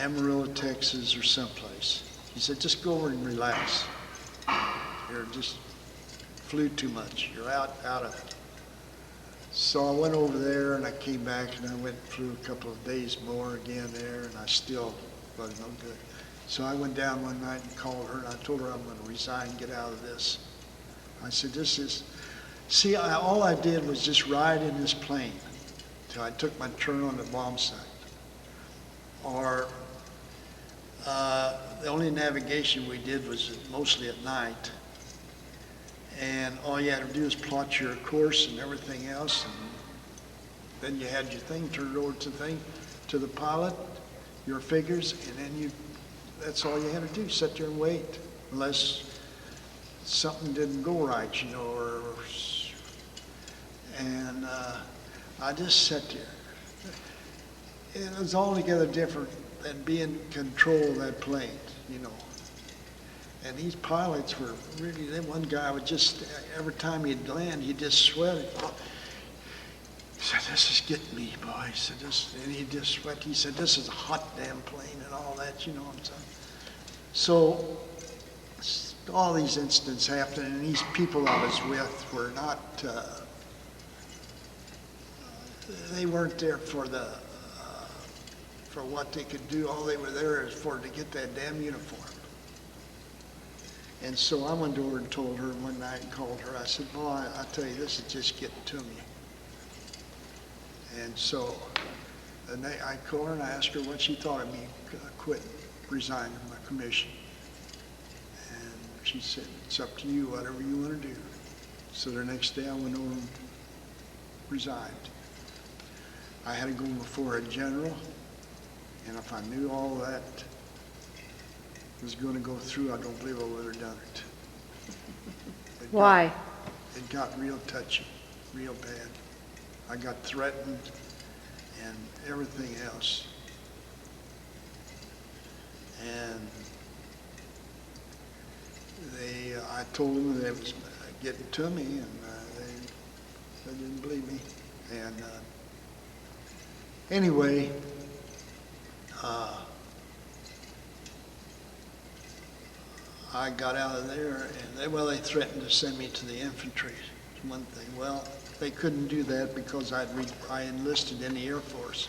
Amarillo, Texas or someplace. He said, just go over and relax. You're just flew too much. You're out of it. So I went over there and I came back and I went and flew a couple of days more again there and I still wasn't no good. So I went down one night and called her and I told her I'm going to resign and get out of this. I said, all I did was just ride in this plane till I took my turn on the bomb site. Or the only navigation we did was mostly at night. And all you had to do is plot your course and everything else. And then you had your thing, turn it over to the pilot, your figures, and then that's all you had to do, sit there and wait. Unless something didn't go right, and I just sat there. It was altogether different than being in control of that plane, And these pilots were really, one guy would just, every time he'd land, he'd just sweat. He said, this is getting me, boy. He said, and he'd just sweat. He said, this is a hot damn plane and all that, what I'm saying. So, all these incidents happened, and these people I was with were not, they weren't there for what they could do. All they were there is to get that damn uniform. And so I went over and told her one night and called her. I said, boy, I tell you, this is just getting to me. And so I called her and I asked her what she thought of me resigning my commission. And she said, it's up to you, whatever you want to do. So the next day I went over and resigned. I had to go before a general, and if I knew all that was going to go through, I don't believe I would have done it. Why? It got real touchy, real bad. I got threatened and everything else. And I told them that it was getting to me, and they didn't believe me. And anyway, I got out of there, and they threatened to send me to the infantry. One thing. Well, they couldn't do that because I enlisted in the Air Force.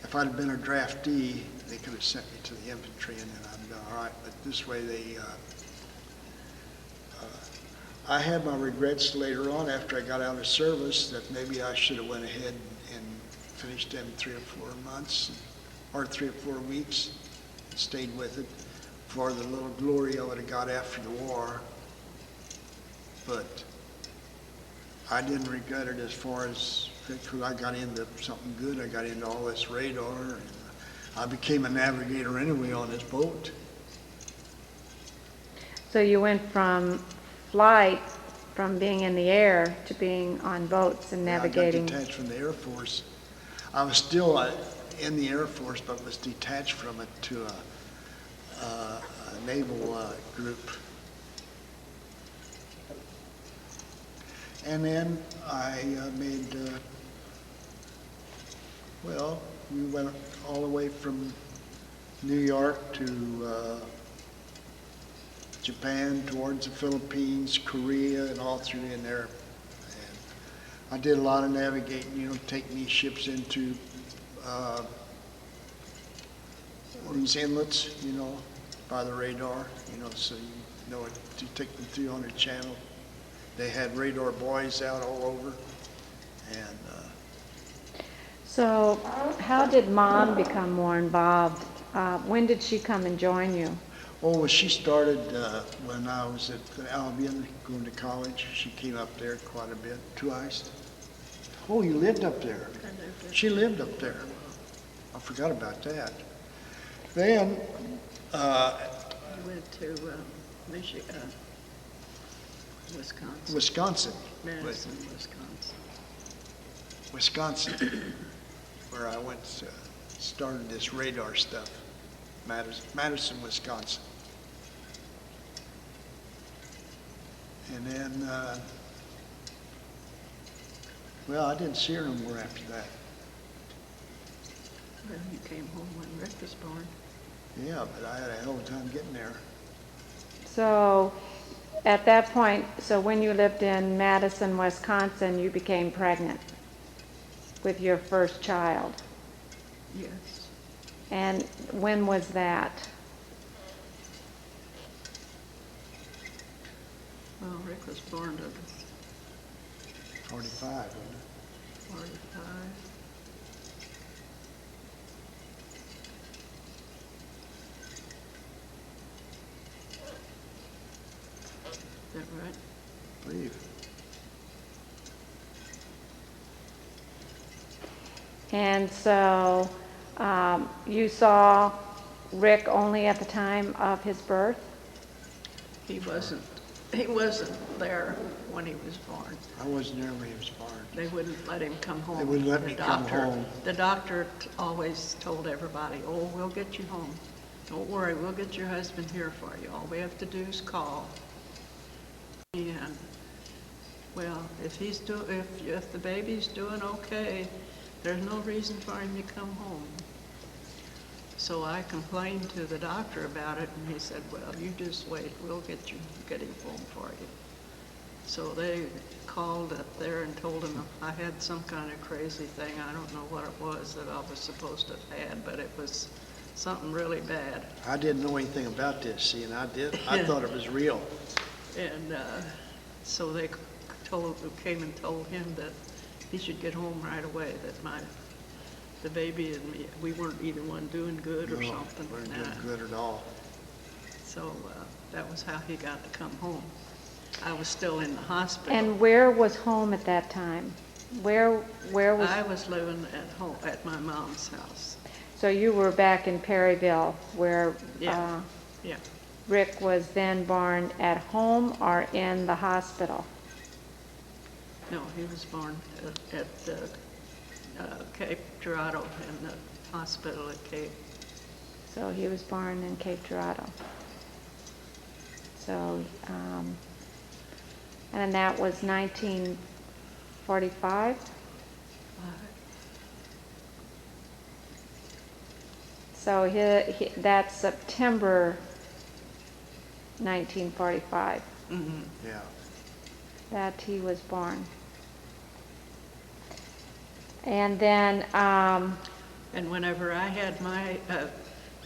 If I'd have been a draftee, they could have sent me to the infantry, and then I'd have been all right. But this way, I had my regrets later on after I got out of service that maybe I should have went ahead and finished in 3 or 4 months, or 3 or 4 weeks, and stayed with it for the little glory I would have got after the war. But I didn't regret it as far as, because I got into something good. I got into all this radar, and I became a navigator anyway on this boat. So you went from flight, from being in the air to being on boats and navigating. I got detached from the Air Force. I was still in the Air Force, but was detached from it to a naval group. And then I made, well, we went all the way from New York to Japan, towards the Philippines, Korea, and all through in there. And I did a lot of navigating, you know, taking these ships into these inlets, you know, by the radar, you know, so you know it, to take them through on the channel. They had radar buoys out all over, and So how did Mom become more involved? When did she come and join you? oh, well, she started when I was at Albion going to college. She came up there quite a bit, twice. Oh, you lived up there. She lived up there. I forgot about that. Then, Went to Michigan, Wisconsin. Wisconsin. Madison, Wisconsin. Wisconsin, where I went started this radar stuff. Madison, Wisconsin. And then, well, I didn't see her no more after that. Well, you came home when Rick was born. Yeah, but I had a hell of a time getting there. So at that point, so when you lived in Madison, Wisconsin, you became pregnant with your first child. Yes. And when was that? Well, Rick was born to 45, wasn't it? 45. Is that right? I believe. And so you saw Rick only at the time of his birth? He wasn't there when he was born. I wasn't there when he was born. They wouldn't let him come home. They wouldn't let The me come doctor- home. The doctor always told everybody, oh, we'll get you home. Don't worry, we'll get your husband here for you. All we have to do is call. And, well, if the baby's doing okay, there's no reason for him to come home. So I complained to the doctor about it, and he said, well, you just wait, we'll get him home for you. So they called up there and told him I had some kind of crazy thing. I don't know what it was that I was supposed to have had, but it was something really bad. I didn't know anything about this, see, and I thought it was real. And so they came and told him that he should get home right away, that the baby and me, we weren't either one doing good or something. Weren't doing good at all. So that was how he got to come home. I was still in the hospital. And where was home at that time? Where was? I was living at home at my mom's house. So you were back in Perryville, where Yeah. Rick was then born at home or in the hospital? No, he was born at Cape Girardeau, in the hospital at Cape. So he was born in Cape Girardeau. So, and that was 1945? So that's September 1945 Mm-hmm. Yeah. that he was born. And then, And whenever I had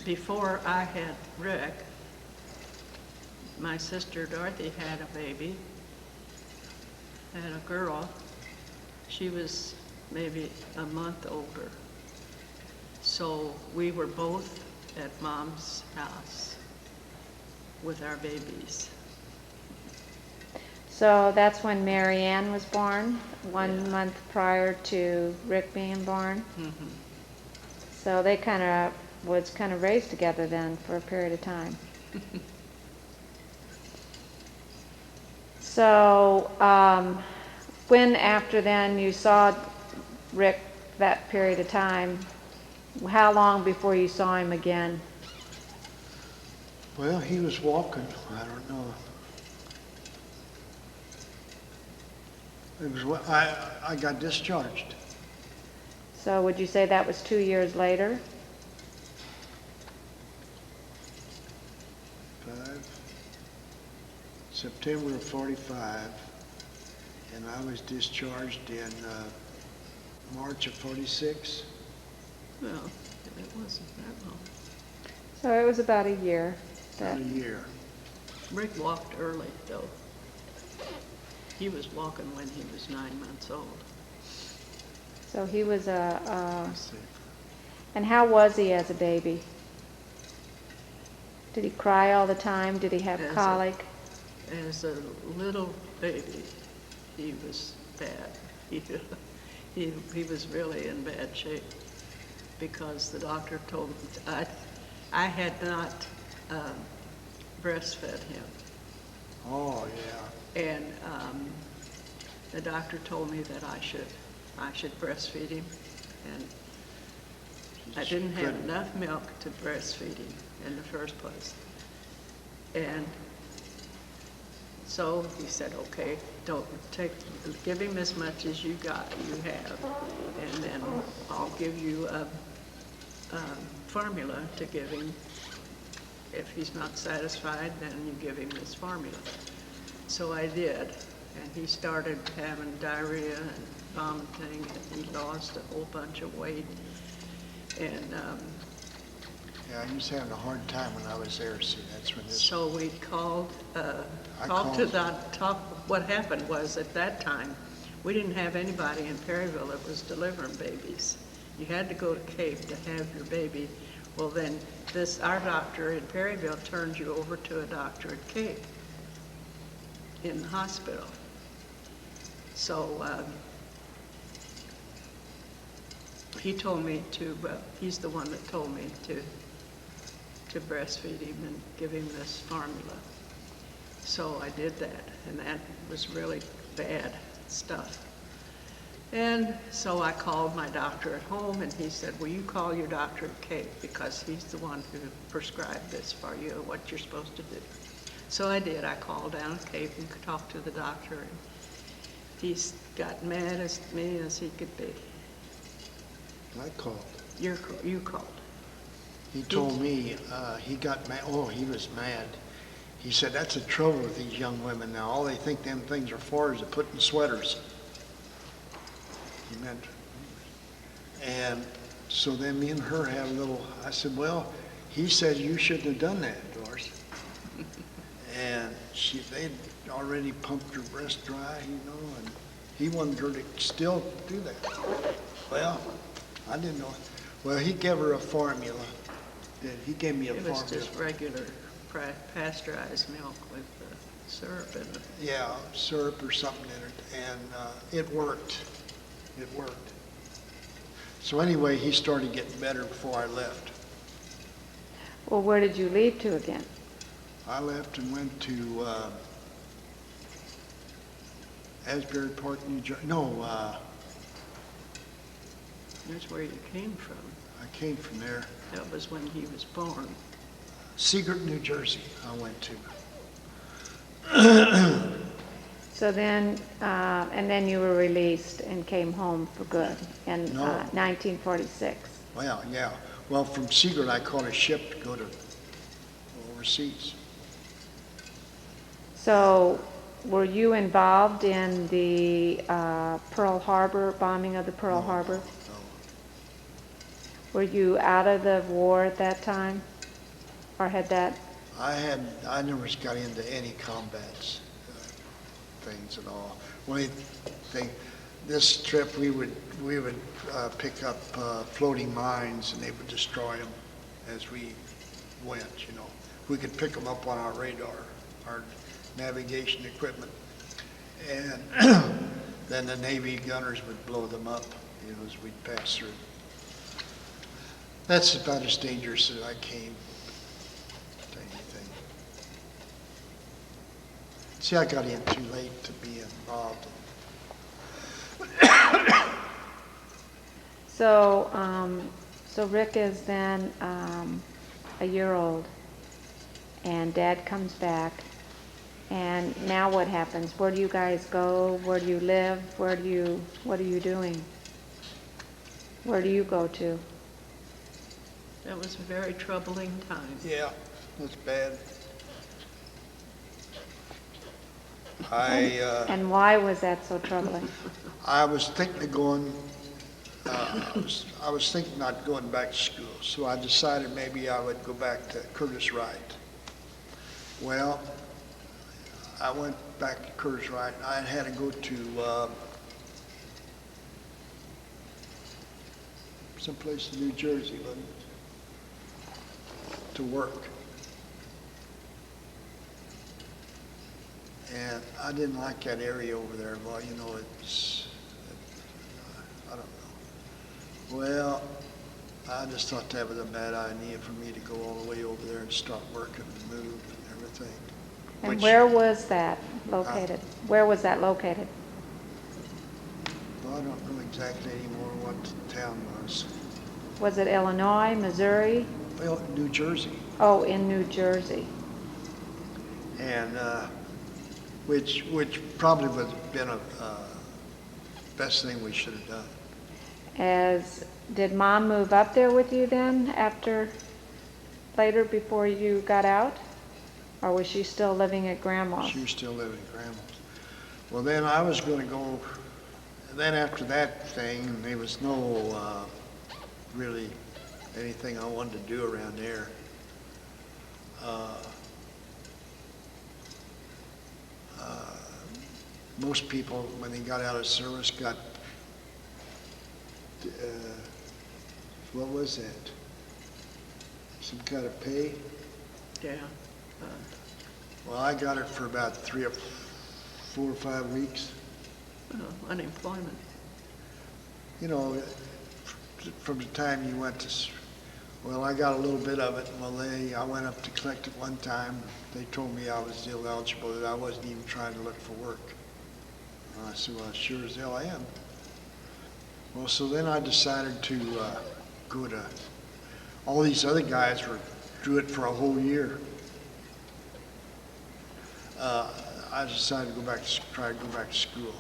before I had Rick, my sister Dorothy had a baby, had a girl. She was maybe a month older. So we were both at Mom's house with our babies. so that's when Mary Ann was born, 1 month prior to Rick being born. Mm-hmm. So they was raised together then for a period of time. So when after then you saw Rick that period of time, how long before you saw him again? Well, he was walking, I don't know. It was, I got discharged. So would you say that was 2 years later? September of 45, and I was discharged in March of 46. Well, it wasn't that long. So it was about a year. About a year. Rick walked early, though. He was walking when he was 9 months old. So he was Let's see. and how was he as a baby? Did he cry all the time? Did he have colic? As a little baby, he was bad. He was really in bad shape because the doctor told me I had not breastfed him. Oh, yeah. And the doctor told me that I should breastfeed him, and I didn't have enough milk to breastfeed him in the first place. And so he said, okay, give him as much as you have, and then I'll give you a formula to give him. If he's not satisfied, then you give him this formula. So I did, and he started having diarrhea and vomiting, and he lost a whole bunch of weight. And Yeah, I was having a hard time when I was there, see, that's when this... so we called what happened was at that time, we didn't have anybody in Perryville that was delivering babies. You had to go to Cape to have your baby. Well, then our doctor in Perryville turned you over to a doctor at Cape in the hospital. So he told me he's the one that told me to breastfeed him and give him this formula. So I did that, and that was really bad stuff. And so I called my doctor at home, and he said, will you call your doctor at Cape, because he's the one who prescribed this for you, what you're supposed to do. So I did. I called down at Cape and talked to the doctor, and he's got mad as me as he could be. I called. You called. He told me he got mad. Oh, he was mad. He said, that's the trouble with these young women now. All they think them things are for is to put in sweaters. He meant. And so then me and her had a little, I said, well, he said you shouldn't have done that, Doris. And they'd already pumped her breast dry, and he wanted her to still do that. Well, I didn't know. Well, he gave her a formula. He gave me a formula. It was just regular pasteurized milk with syrup in it. Yeah, syrup or something in it, and it worked. It worked. So anyway, he started getting better before I left. Well, where did you leave to again? I left and went to Asbury Park, New Jersey. No, That's where you came from. I came from there. That was when he was born. Seagirt, New Jersey, I went to. So then, and then you were released and came home for good in No. 1946. Well, yeah. Well, from Seagirt, I caught a ship to go to overseas. So were you involved in the Pearl Harbor, bombing of the Pearl Harbor? No. Were you out of the war at that time? Or had that? I never got into any combats things at all. Only thing, this trip we would pick up floating mines, and they would destroy them as we went. We could pick them up on our radar, our navigation equipment, and then the Navy gunners would blow them up, as we'd pass through. That's about as dangerous as I came to anything. See, I got in too late to be involved. So, so Rick is then a year old, and Dad comes back. And now what happens? Where do you guys go? Where do you live? What are you doing? Where do you go to? That was a very troubling time. Yeah, that's bad. And why was that so troubling? I was thinking of going, I was thinking not going back to school, so I decided maybe I would go back to Curtis Wright. Well, I went back to Curtis Wright, and I had to go to someplace in New Jersey, wasn't it? To work. And I didn't like that area over there. Well, you know, I don't know. Well, I just thought that was a bad idea for me to go all the way over there and start working and move and everything. And where was that located? Where was that located? Well, I don't know exactly anymore what the town was. Was it Illinois, Missouri? Well, New Jersey. Oh, in New Jersey. And which probably would have been a best thing we should have done. Did Mom move up there with you then later before you got out? Or was she still living at Grandma's? She was still living at Grandma's. Well, then I was going to go, then after that thing, there was no really anything I wanted to do around there. Most people, when they got out of service, got, what was that? Some kind of pay? Yeah. Well, I got it for about 4 or 5 weeks. Unemployment. You know, from the time you went to, well, I got a little bit of it. Well, I went up to collect it one time. They told me I was still eligible, that I wasn't even trying to look for work. And I said, well, sure as hell I am. Well, so then I decided to go to, all these other guys do it for a whole year. I decided to try to go back to school,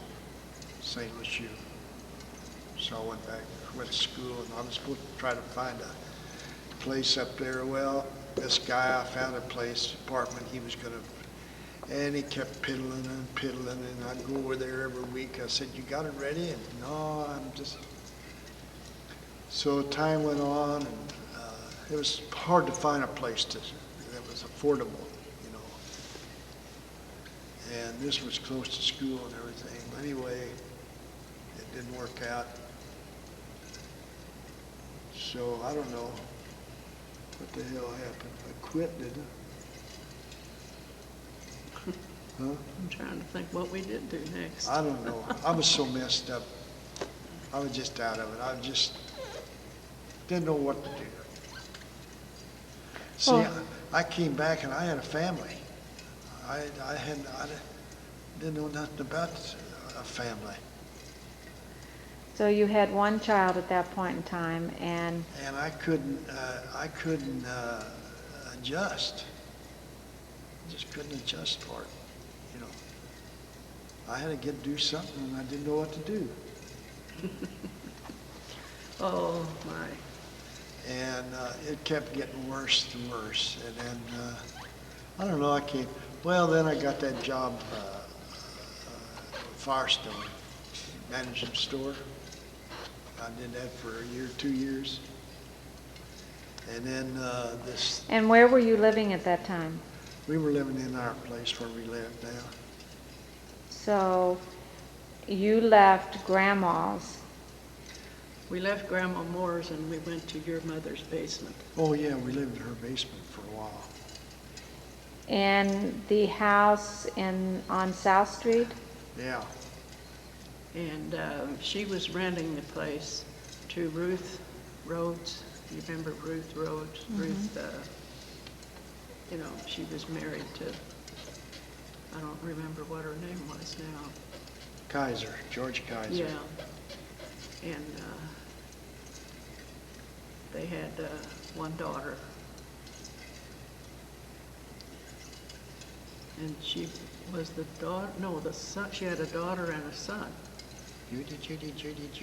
St. Louis U. So I went to school, and I was supposed to try to find a place up there. Well, this guy, I found a place, apartment he was gonna, and he kept piddling, and I'd go over there every week. I said, you got it ready? And no, I'm just, so time went on, and it was hard to find a place that was affordable. And this was close to school and everything. Anyway, it didn't work out. So I don't know what the hell happened. I quit, did I? Huh? I'm trying to think what we did do next. I don't know. I was so messed up. I was just out of it. I just didn't know what to do. See, I came back and I had a family. I didn't know nothing about a family. So you had one child at that point in time, and I couldn't adjust. Just couldn't adjust for it, you know. I had to do something, and I didn't know what to do. Oh my! And it kept getting worse and worse, and then I don't know. Well, then I got that job, Firestone, managing store. I did that for a year, 2 years. And then And where were you living at that time? we were living in our place where we live now. So you left Grandma's. We left Grandma Moore's and we went to your mother's basement. Oh yeah, we lived in her basement for a while. And the house on South Street? Yeah. And she was renting the place to Ruth Rhodes. You remember Ruth Rhodes? Mm-hmm. Ruth, you know, she was married to, I don't remember what her name was now. Kaiser, George Kaiser. Yeah. And they had one daughter. And she was the daughter, no, the son, she had a daughter and a son. Judy.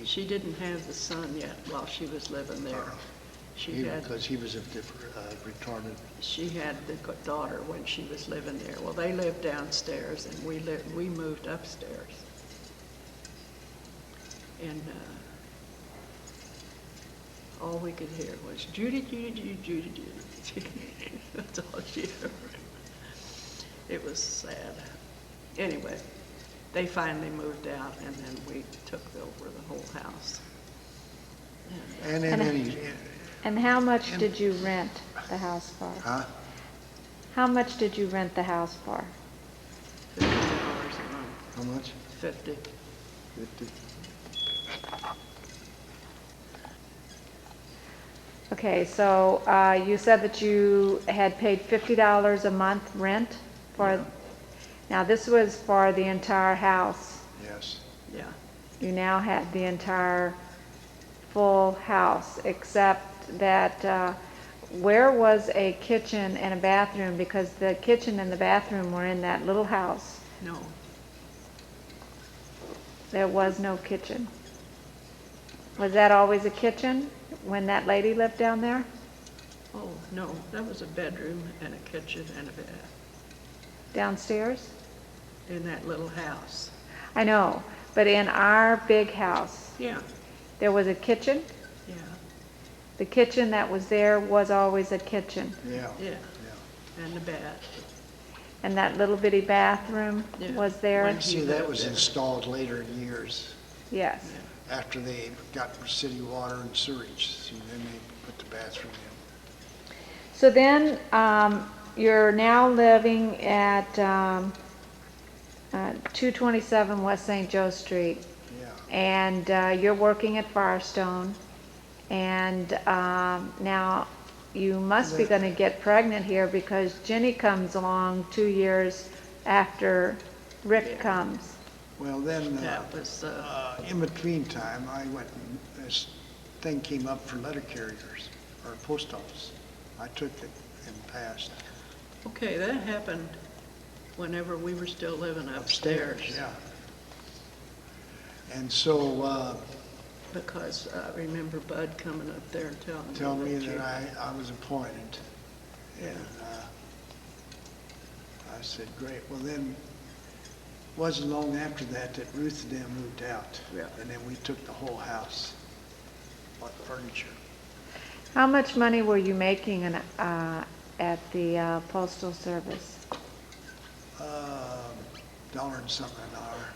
She didn't have the son yet while she was living there. Because he was a retarded. She had the daughter when she was living there. Well, they lived downstairs and we moved upstairs. And all we could hear was Judy. That's all she heard. It was sad. Anyway, they finally moved out, and then we took over the whole house. And how much did you rent the house for? Huh? How much did you rent the house for? $50 a month. How much? 50. 50. Okay, so you said that you had paid $50 a month rent for, Yeah. Now this was for the entire house. Yes. Yeah. You now had the entire full house, except that where was a kitchen and a bathroom? Because the kitchen and the bathroom were in that little house. No. There was no kitchen. Was that always a kitchen when that lady lived down there? Oh, no. That was a bedroom and a kitchen and a bath Downstairs? in that little house. I know, but in our big house, Yeah. there was a kitchen. Yeah. The kitchen that was there was always a kitchen. Yeah. Yeah. And the bath. And that little bitty bathroom Yeah. was there? When- See, that was installed later in years, Yes. Yeah. after they got city water and sewage. See, then they put the bathroom in. So then, you're now living at 227 West St. Joe Street, Yeah. and you're working at Firestone, and now you must be going to get pregnant here because Jenny comes along 2 years after Rick comes. Well, then, That was, in between time, I went and this thing came up for letter carriers, or post office. I took it and passed. okay, that happened whenever we were still living upstairs. Yeah. And so, Because I remember Bud coming up there and tell me you- that I was appointed. Yeah. And I said, great. Well, then, wasn't long after that Ruth and them moved out. Yeah. And then we took the whole house, bought furniture. How much money were you making at the Postal Service? $1 and something an hour.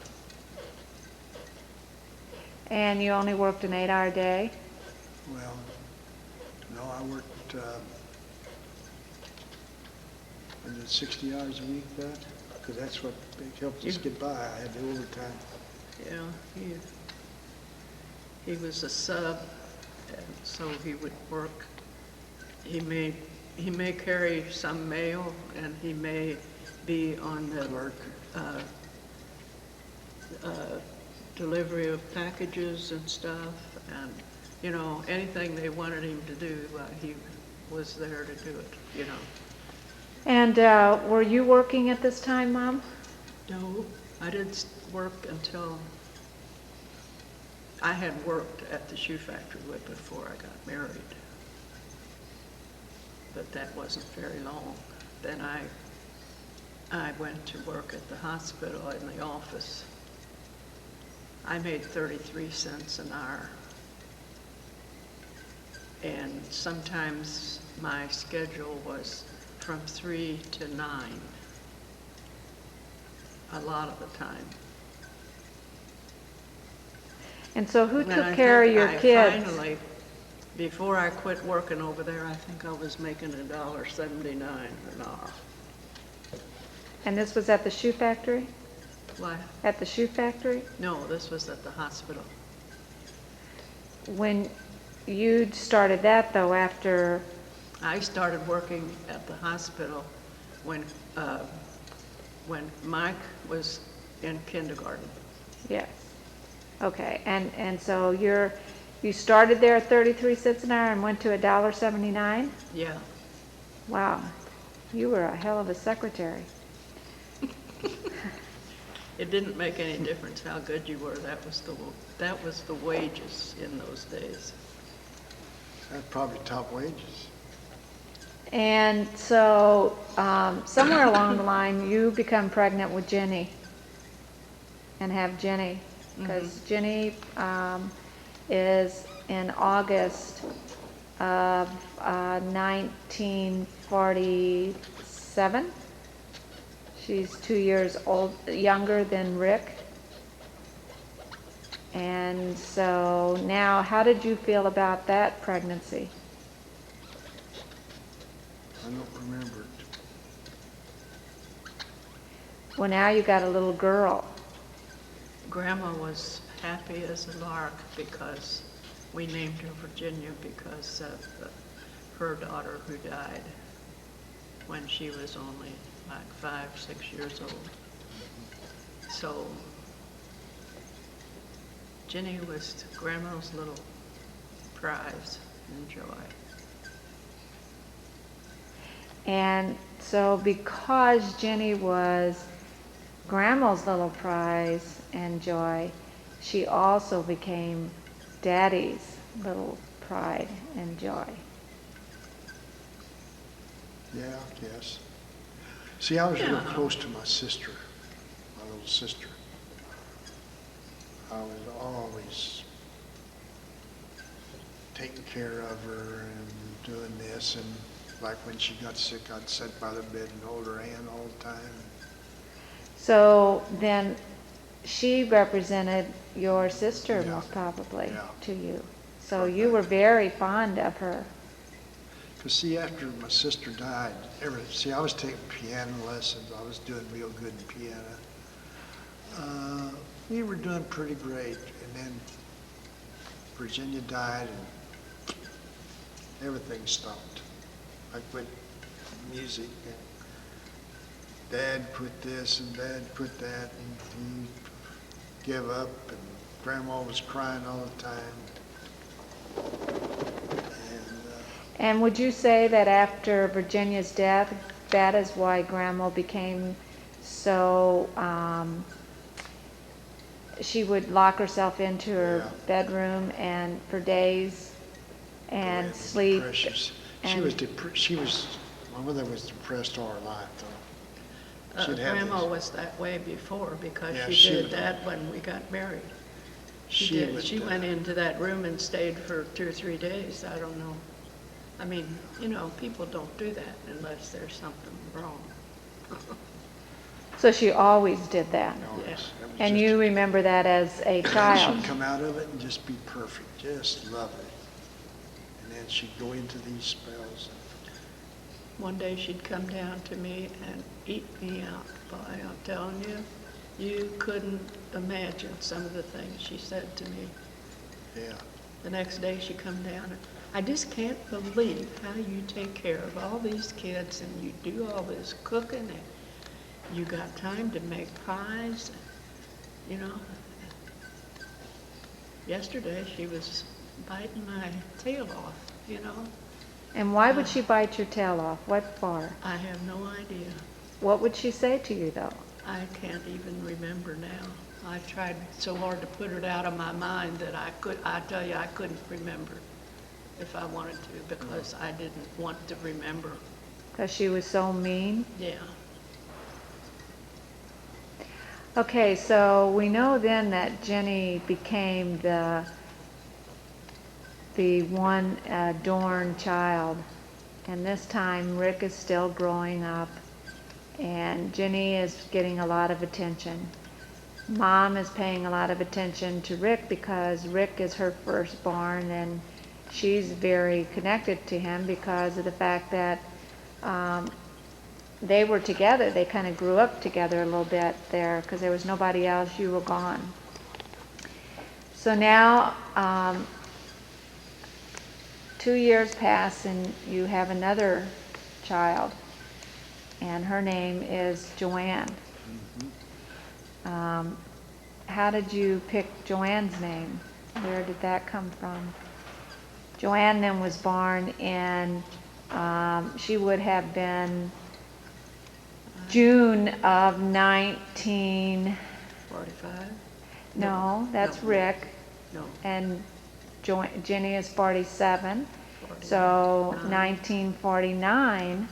And you only worked an 8-hour day? Well, no, I worked, was it 60 hours a week, Bud? Because that's what helped us get by. I had the overtime. Yeah, he was a sub, and so he would work. He may carry some mail, and he may be on the Clerk. Delivery of packages and stuff, and, you know, anything they wanted him to do, he was there to do it, you know. And were you working at this time, Mom? No, I didn't work until I had worked at the shoe factory before I got married. But that wasn't very long. Then I went to work at the hospital in the office. I made 33 cents an hour. And sometimes my schedule was from 3 to 9, a lot of the time. And so who And took I care of think your I kids? Finally, before I quit working over there, I think I was making $1.79 an hour. And this was at the shoe factory? Why? At the shoe factory? No, this was at the hospital. When you started that, though, after, I started working at the hospital when Mike was in kindergarten. yes. Okay, and so you started there at 33 cents an hour and went to $1.79? Yeah. Wow, you were a hell of a secretary. It didn't make any difference how good you were. That was the wages in those days. That's probably top wages. And so, somewhere along the line, you become pregnant with Jenny and have Jenny. Because Jenny is in August of 1947. She's 2 years younger than Rick. And so now, how did you feel about that pregnancy? I don't remember it. Well, now you got a little girl. Grandma was happy as a lark because we named her Virginia because of her daughter who died when she was only like 5, 6 years old. So Jenny was Grandma's little prize and joy. And so because Jenny was Grandma's little prize and joy, she also became Daddy's little pride and joy. Yeah, I guess. See, I was real close to my sister, my little sister. I was always taking care of her and doing this, and like when she got sick, I'd sit by the bed and hold her hand all the time. So then she represented your sister Yeah. most probably Yeah. to you. So Right. you were very fond of her. Because see, after my sister died, I was taking piano lessons. I was doing real good in piano. We were doing pretty great, and then Virginia died, and everything stopped. I quit music, and Dad quit this, and Dad quit that, and he gave up, and Grandma was crying all the time. And would you say that after Virginia's death, that is why Grandma became so, she would lock herself into her Yeah. bedroom and for days and Boy, it was sleep. precious. My mother was depressed all her life, though. She'd have Grandma these- was that way before because Yeah, she she did was- that when we got married. She She did. would, She went into that room and stayed for 2 or 3 days. I don't know. I mean, people don't do that unless there's something wrong. So she always did that. always- Yeah. it was And just- you remember that as a child. She'd come out of it and just be perfect, just love it. And then she'd go into these spells. One day she'd come down to me and eat me out. Boy, I'm telling you, you couldn't imagine some of the things she said to me. Yeah. The next day she come down and, I just can't believe how you take care of all these kids and you do all this cooking and you got time to make pies. Yesterday she was biting my tail off. And why would she bite your tail off? What for? I have no idea. What would she say to you though? I can't even remember now. I tried so hard to put it out of my mind that I tell you, I couldn't remember if I wanted to because I didn't want to remember. Because she was so mean? Yeah. Okay, so we know then that Jenny became the one adorned child. And this time Rick is still growing up and Jenny is getting a lot of attention. Mom is paying a lot of attention to Rick because Rick is her firstborn and she's very connected to him because of the fact that they were together. They kind of grew up together a little bit there because there was nobody else. You were gone. So now 2 years pass and you have another child and her name is Joanne. How did you pick Joanne's name? Where did that come from? Joanne then was born in, she would have been June of 19, 45? no, that's No. Rick, No, and Jenny is 47. So 49. 1949,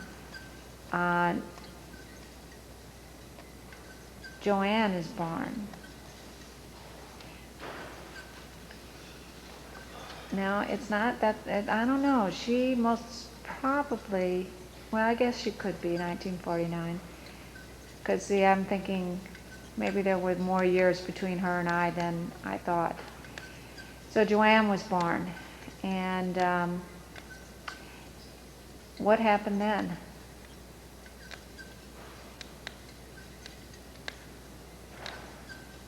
Joanne is born. No, it's not that, I don't know. She most probably, well, I guess she could be 1949. Because, see, I'm thinking maybe there were more years between her and I than I thought. So Joanne was born. And what happened then?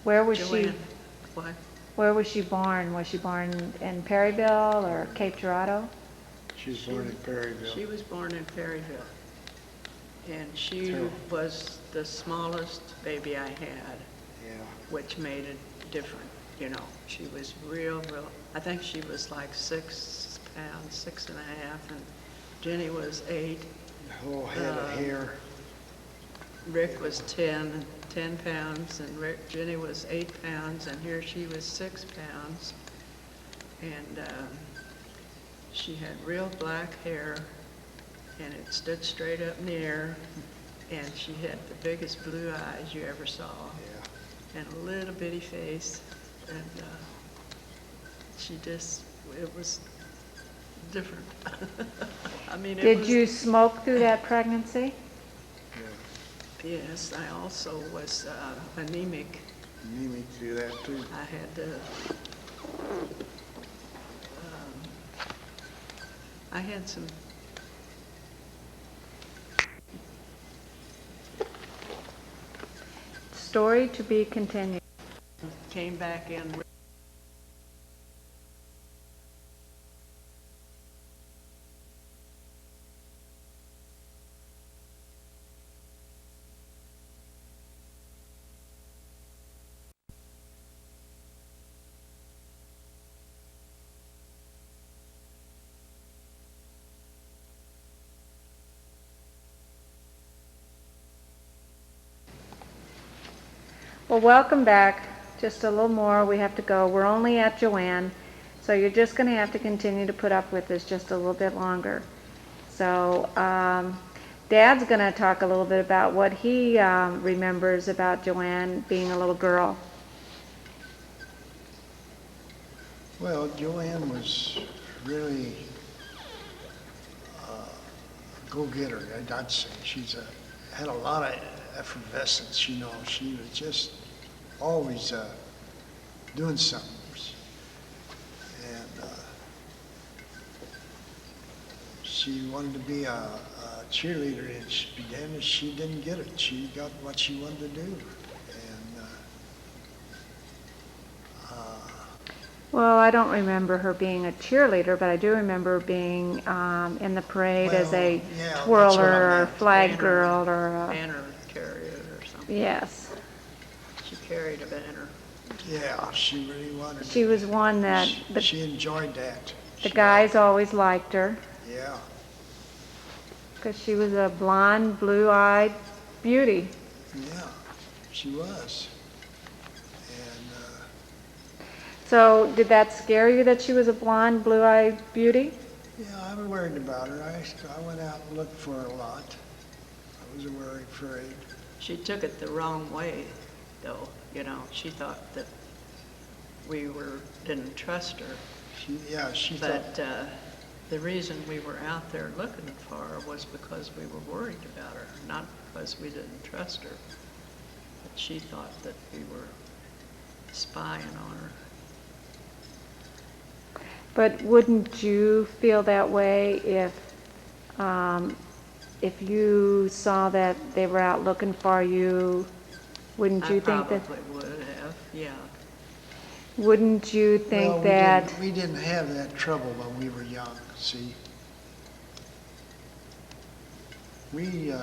Where was she? Joanne, what? Where was she born? Was she born in Perryville or Cape Girardeau? She was born in Perryville. She was born in Perryville. And she Terrible. was the smallest baby I had, Yeah. which made it different, you know. She was real, I think she was like 6 pounds, 6.5, and Jenny was 8. A whole head of hair. Rick was 10 pounds, and Jenny was 8 pounds, and here she was 6 pounds. And she had real black hair, and it stood straight up in the air, and she had the biggest blue eyes you ever saw, Yeah. and a little bitty face, and she just, it was different. I mean, it Did was, you smoke through that pregnancy? yes, I also was anemic. Mimi do that too. I had I had some Story to be continued. came back in. Well, welcome back. Just a little more. We have to go. We're only at Joanne, so you're just going to have to continue to put up with this just a little bit longer. So Dad's going to talk a little bit about what he remembers about Joanne being a little girl. Well, Joanne was really a go-getter, I'd say. Had a lot of effervescence, you know. She was just always doing something. And she wanted to be a cheerleader, and she didn't get it. She got what she wanted to do. And Well, I don't remember her being a cheerleader, but I do remember being in the parade as a Well, yeah, that's twirler what I or meant. flag girl or a, Banner carrier or something. yes. She carried a banner. yeah, she really wanted She was one that she enjoyed that. the guys always liked her Yeah, because she was a blonde, blue-eyed beauty. yeah, she was. And So did that scare you that she was a blonde, blue-eyed beauty? yeah, I was worried about her. I went out and looked for her a lot. I was afraid. She took it the wrong way, though, you know. She thought that we didn't trust her. She thought, But the reason we were out there looking for her was because we were worried about her, not because we didn't trust her. But she thought that we were spying on her. But wouldn't you feel that way if you saw that they were out looking for you? Wouldn't you think that? I probably would have, yeah. Wouldn't you think well, that? we didn't have that trouble when we were young, see. We,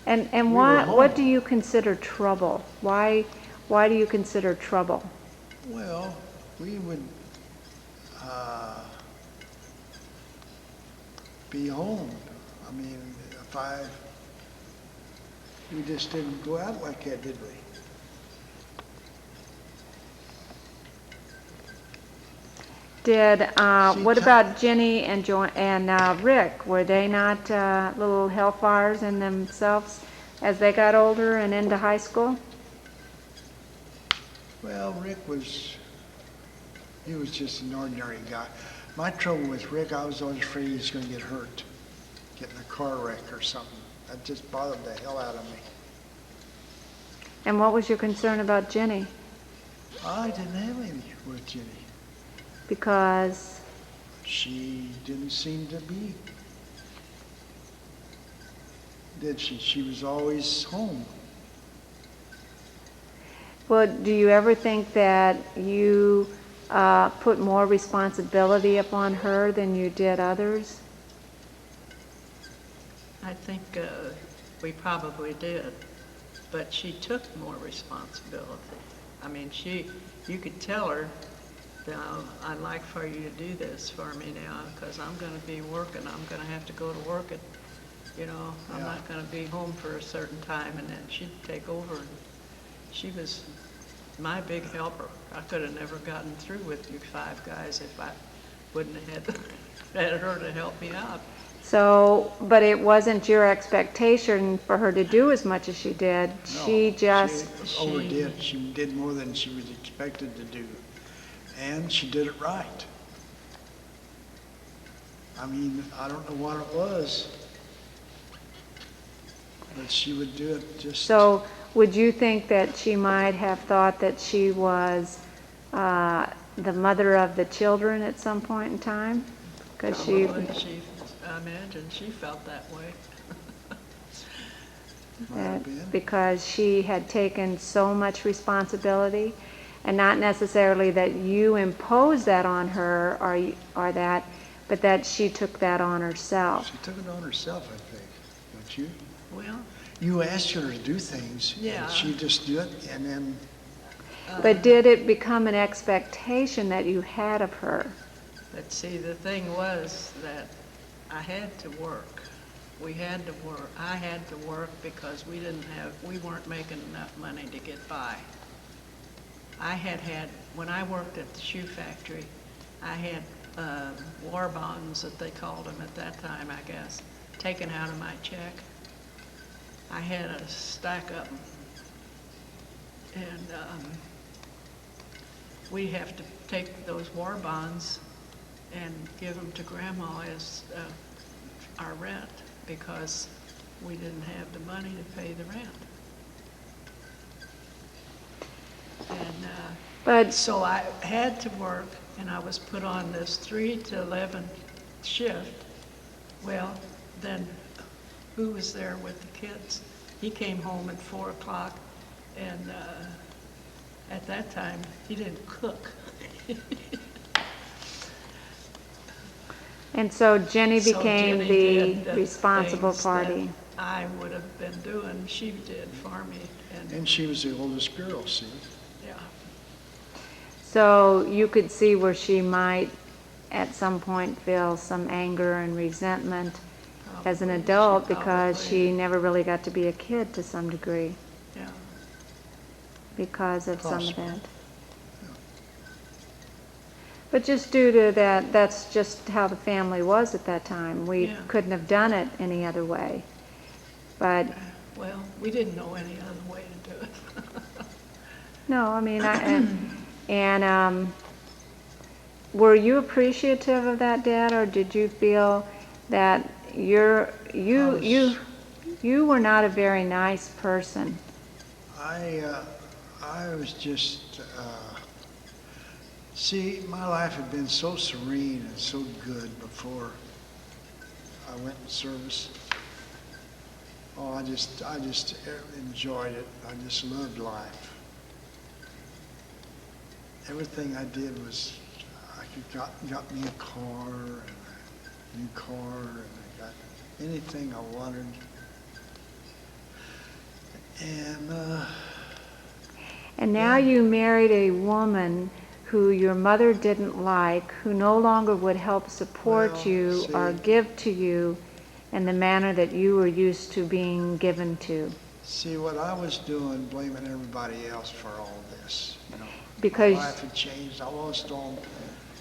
And we were what home. do you consider trouble? Why do you consider trouble? well, we would be home. I mean, if I We just didn't go out like that, did we? Did, See, what Tom- about Jenny and Rick? Were they not little hellfires in themselves as they got older and into high school? Well, he was just an ordinary guy. My trouble with Rick, I was always afraid he was going to get hurt, get in a car wreck or something. That just bothered the hell out of me. And what was your concern about Jenny? I didn't have any with Jenny. Because, She didn't seem to be. Did she? She was always home. well, do you ever think that you put more responsibility upon her than you did others? I think we probably did, but she took more responsibility. I mean, you could tell her, I'd like for you to do this for me now, because I'm going to be working. I'm going to have to go to work at, I'm Yeah. not going to be home for a certain time, and then she'd take over. And she was my big helper. I could have never gotten through with you five guys if I wouldn't have had her to help me out. So, but it wasn't your expectation for her to do as much as she did. No, She just, she overdid. She did more than she was expected to do. And she did it right. I mean, I don't know what it was, but she would do it just. so would you think that she might have thought that she was the mother of the children at some point in time? Because she, Probably I imagine she felt that way. Might have been. because she had taken so much responsibility, and not necessarily that you imposed that on her or that, but that she took that on herself. She took it on herself, I think, don't you? Well, You asked her to do things, Yeah. and she just do it, and then, But did it become an expectation that you had of her? but see, the thing was that I had to work. We had to work. I had to work because we weren't making enough money to get by. When I worked at the shoe factory, I had war bonds, that they called them at that time, I guess, taken out of my check. I had a stack of them. And we have to take those war bonds and give them to Grandma as our rent, because we didn't have the money to pay the rent. And But so I had to work, and I was put on this 3 to 11 shift. Well, then who was there with the kids? He came home at 4 o'clock, and at that time, he didn't cook. and so Jenny So became Jenny the did responsible things party. that I would have been doing, she did for me, and she was the oldest girl, see? yeah. So you could see where she might at some point feel some anger and resentment as an Probably, adult she because probably- she never really got to be a kid to some degree Yeah, because of some of Possible. that. But just due to that, that's just how the family was at that time. We Yeah. couldn't have done it any other way. But well, we didn't know any other way to do it. no, I mean, were you appreciative of that, Dad, or did you feel that you were not a very nice person? I was just, see, my life had been so serene and so good before I went in service. Oh, I just enjoyed it. I just loved life. Everything I did was, got me a car, and a new car, and I got anything I wanted. And now you married a woman who your mother didn't like, who no longer would help support Well, you or see- give to you in the manner that you were used to being given to. See, what I was doing, blaming everybody else for all this, you know. Because- My life had changed, I lost all,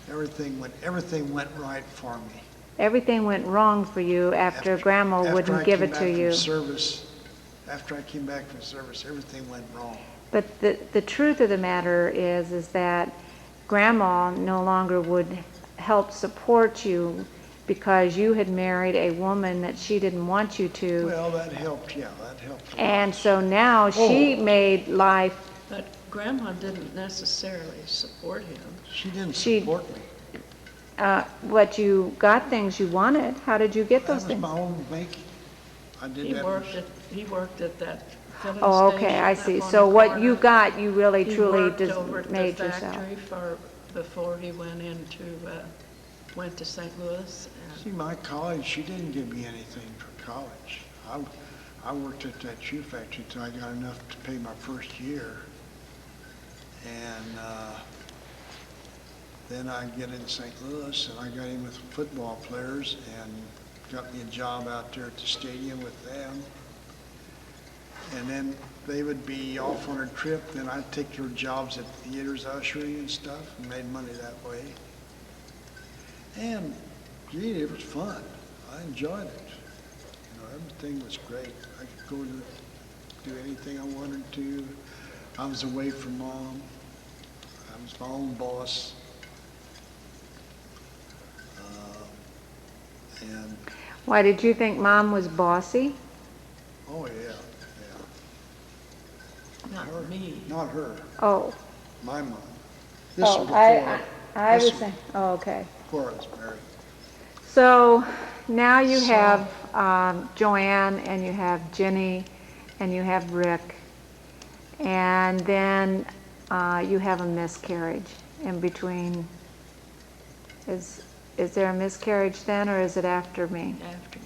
everything went right for me. Everything went wrong for you after Grandma wouldn't give it to you. After I came back from service, everything went wrong. But the truth of the matter is that Grandma no longer would help support you because you had married a woman that she didn't want you to. Well, that helped, yeah, that helped a lot. And so now she made life, But Grandma didn't necessarily support him. She didn't she- support me. what you got things you wanted. How did you get That those was things? my own making. I did He that. worked at that filling Oh, station okay, I up see. on So the what you corner. got, you really He truly worked just over at the made yourself. factory before he went to St. Louis. See, my college, she didn't give me anything for college. I worked at that shoe factory till I got enough to pay my first year. And then I get in St. Louis and I got in with football players and got me a job out there at the stadium with them. And then they would be off on a trip, then I'd take their jobs at theaters ushering and stuff and made money that way. And gee, it was fun. I enjoyed it. You know, everything was great. I could go to do anything I wanted to. I was away from Mom. I was my own boss. And, Why, did you think Mom was bossy? oh yeah, yeah. Not me. Not her, Oh, my mom. This was oh, before, I this was was saying, oh, okay. before I was married. So now you So- have Joanne, and you have Jenny, and you have Rick, and then you have a miscarriage in between. Is there a miscarriage then, or is it after me? After you.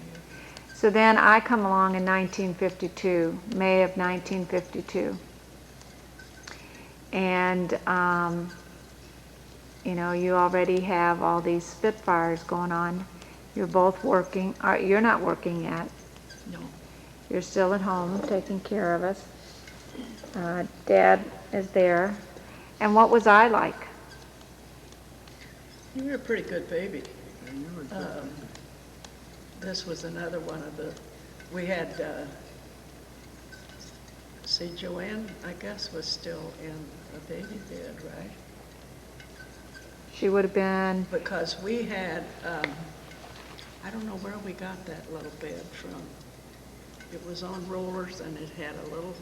So then I come along in 1952, May of 1952. And, you know, you already have all these Spitfires going on. You're both working. You're not working yet. No. You're still at home taking care of us. Dad is there. And what was I like? You were a pretty good baby. Yeah, you were good. This was another one of we had, see, Joanne, I guess, was still in a baby bed, right? She would have been, Because we had, I don't know where we got that little bed from. It was on rollers and it had a little,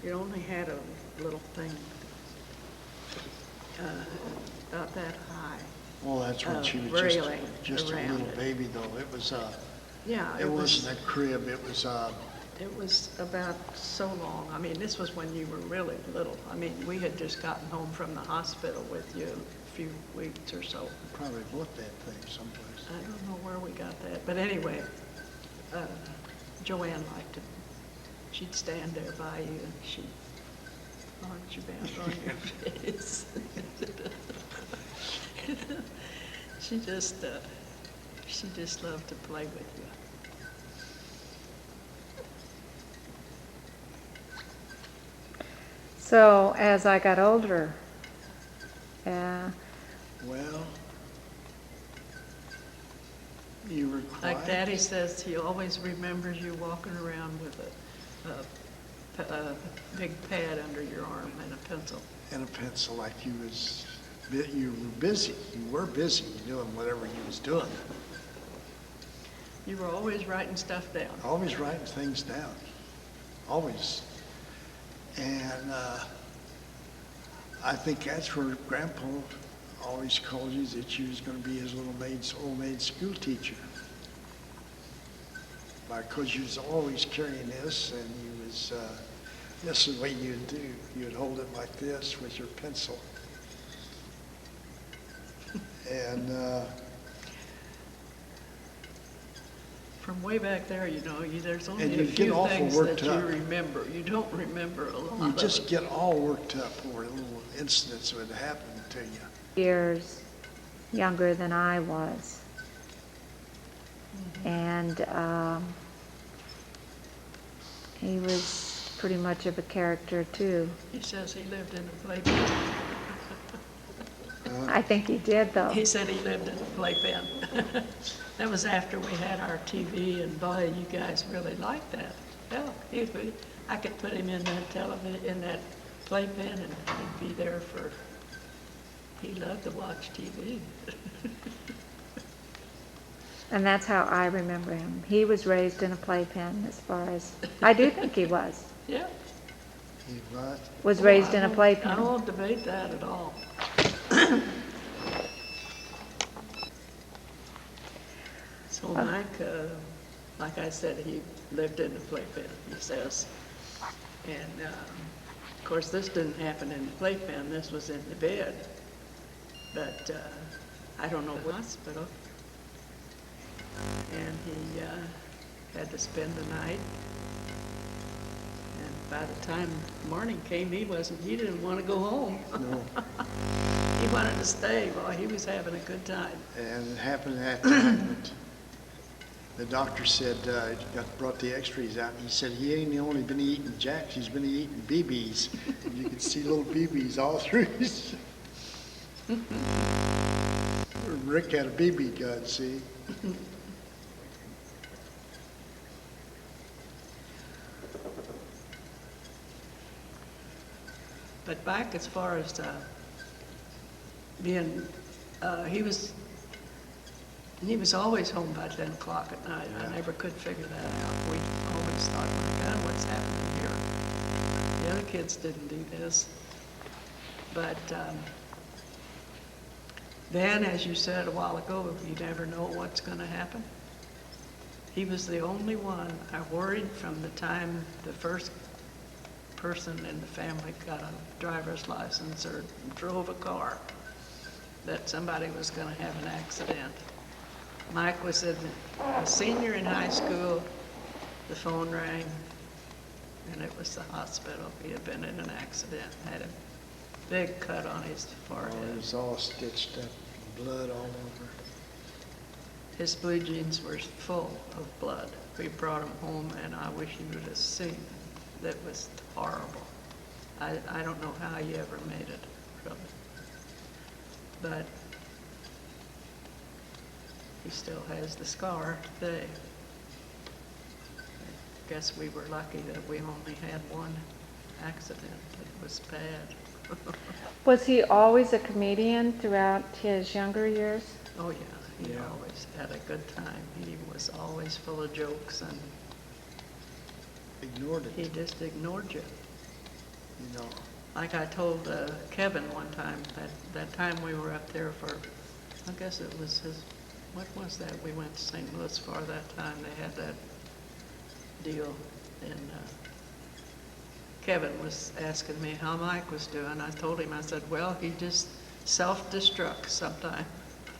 it only had a little thing about that high. Well, that's when she was railing just a around little it. baby though. It was, Yeah, it wasn't a crib, it was, it was about so long. I mean, this was when you were really little. I mean, we had just gotten home from the hospital with you a few weeks or so. probably looked at things someplace. I don't know where we got that, but anyway, Joanne liked it. She'd stand there by you and she'd arch you down on your face. She just loved to play with you. so as I got older, Well, you were quiet. Like Daddy says, he always remembers you walking around with a big pad under your arm and a pencil. And a pencil, like you were busy. You were busy doing whatever you was doing. You were always writing stuff down. Always writing things down. Always. And I think that's where Grandpa always called you, that you was going to be his old maid school teacher. Because you was always carrying this, and you was, this is what you'd do. You'd hold it like this with your pencil. And From way back there, you know, there's And only a you get few awful things worked that you up. remember. You don't remember a lot you of just it. get all worked up over little incidents that would happen to you. years younger than I was. And he was pretty much of a character too. He says he lived in a playpen. I think he did though. He said he lived in a playpen. That was after we had our TV, and boy, you guys really liked that. Hell, I could put him in that television, in that playpen, and he'd be there for. He loved to watch TV. And that's how I remember him. He was raised in a playpen as far as, I do think he was. Yeah. He what? Was raised in a I playpen. won't debate that at all. So Mike, like I said, he lived in the playpen, he says. And of course, this didn't happen in the playpen, this was in the bed. But I don't know what hospital. And he had to spend the night. And by the time morning came, he didn't want to go home. No. He wanted to stay while he was having a good time. And it happened at that time that the doctor said, brought the x-rays out, and he said he ain't only been eating Jacks, he's been eating BBs. And you could see little BBs all through his. Rick had a BB gun, see? But back as far as being, he was always home by 10 o'clock at night. Yeah. I never could figure that out. We always thought, my God, what's happening here? The other kids didn't do this. But then, as you said a while ago, you never know what's going to happen. He was the only one I worried from the time the first person in the family got a driver's license or drove a car, that somebody was going to have an accident. Mike was a senior in high school. The phone rang, and it was the hospital. He had been in an accident, had a big cut on his forehead. Oh, it was all stitched up, blood all over. His blue jeans were full of blood. We brought him home, and I wish you would have seen. That was horrible. I don't know how he ever made it, really. But he still has the scar today. I guess we were lucky that we only had one accident. It was bad. Was he always a comedian throughout his younger years? Oh yeah, he always had a good time. He was always full of jokes, and Ignored it, he just ignored you. you know. Like I told Kevin one time, that time we were up there for, I guess it was his, what was that? We went to St. Louis for that time. They had that deal, and Kevin was asking me how Mike was doing. I told him, I said, well, he just self-destructs sometime.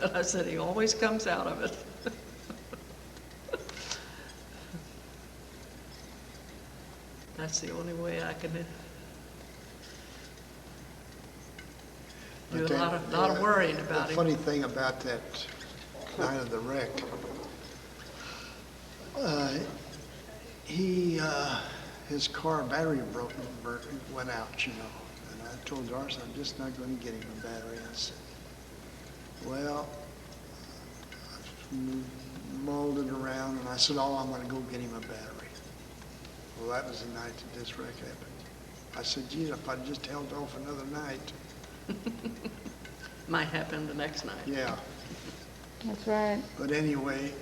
And I said, he always comes out of it. That's the only way I can do a lot of worrying about The him. funny thing about that night of the wreck, his car battery went out, you know. And I told Doris, I'm just not going to get him a battery. I said, well, I mulled it around, and I said, oh, I'm going to go get him a battery. Well, that was the night that this wreck happened. I said, geez, if I'd just held off another night. Might happen the next night. Yeah. That's right. But anyway,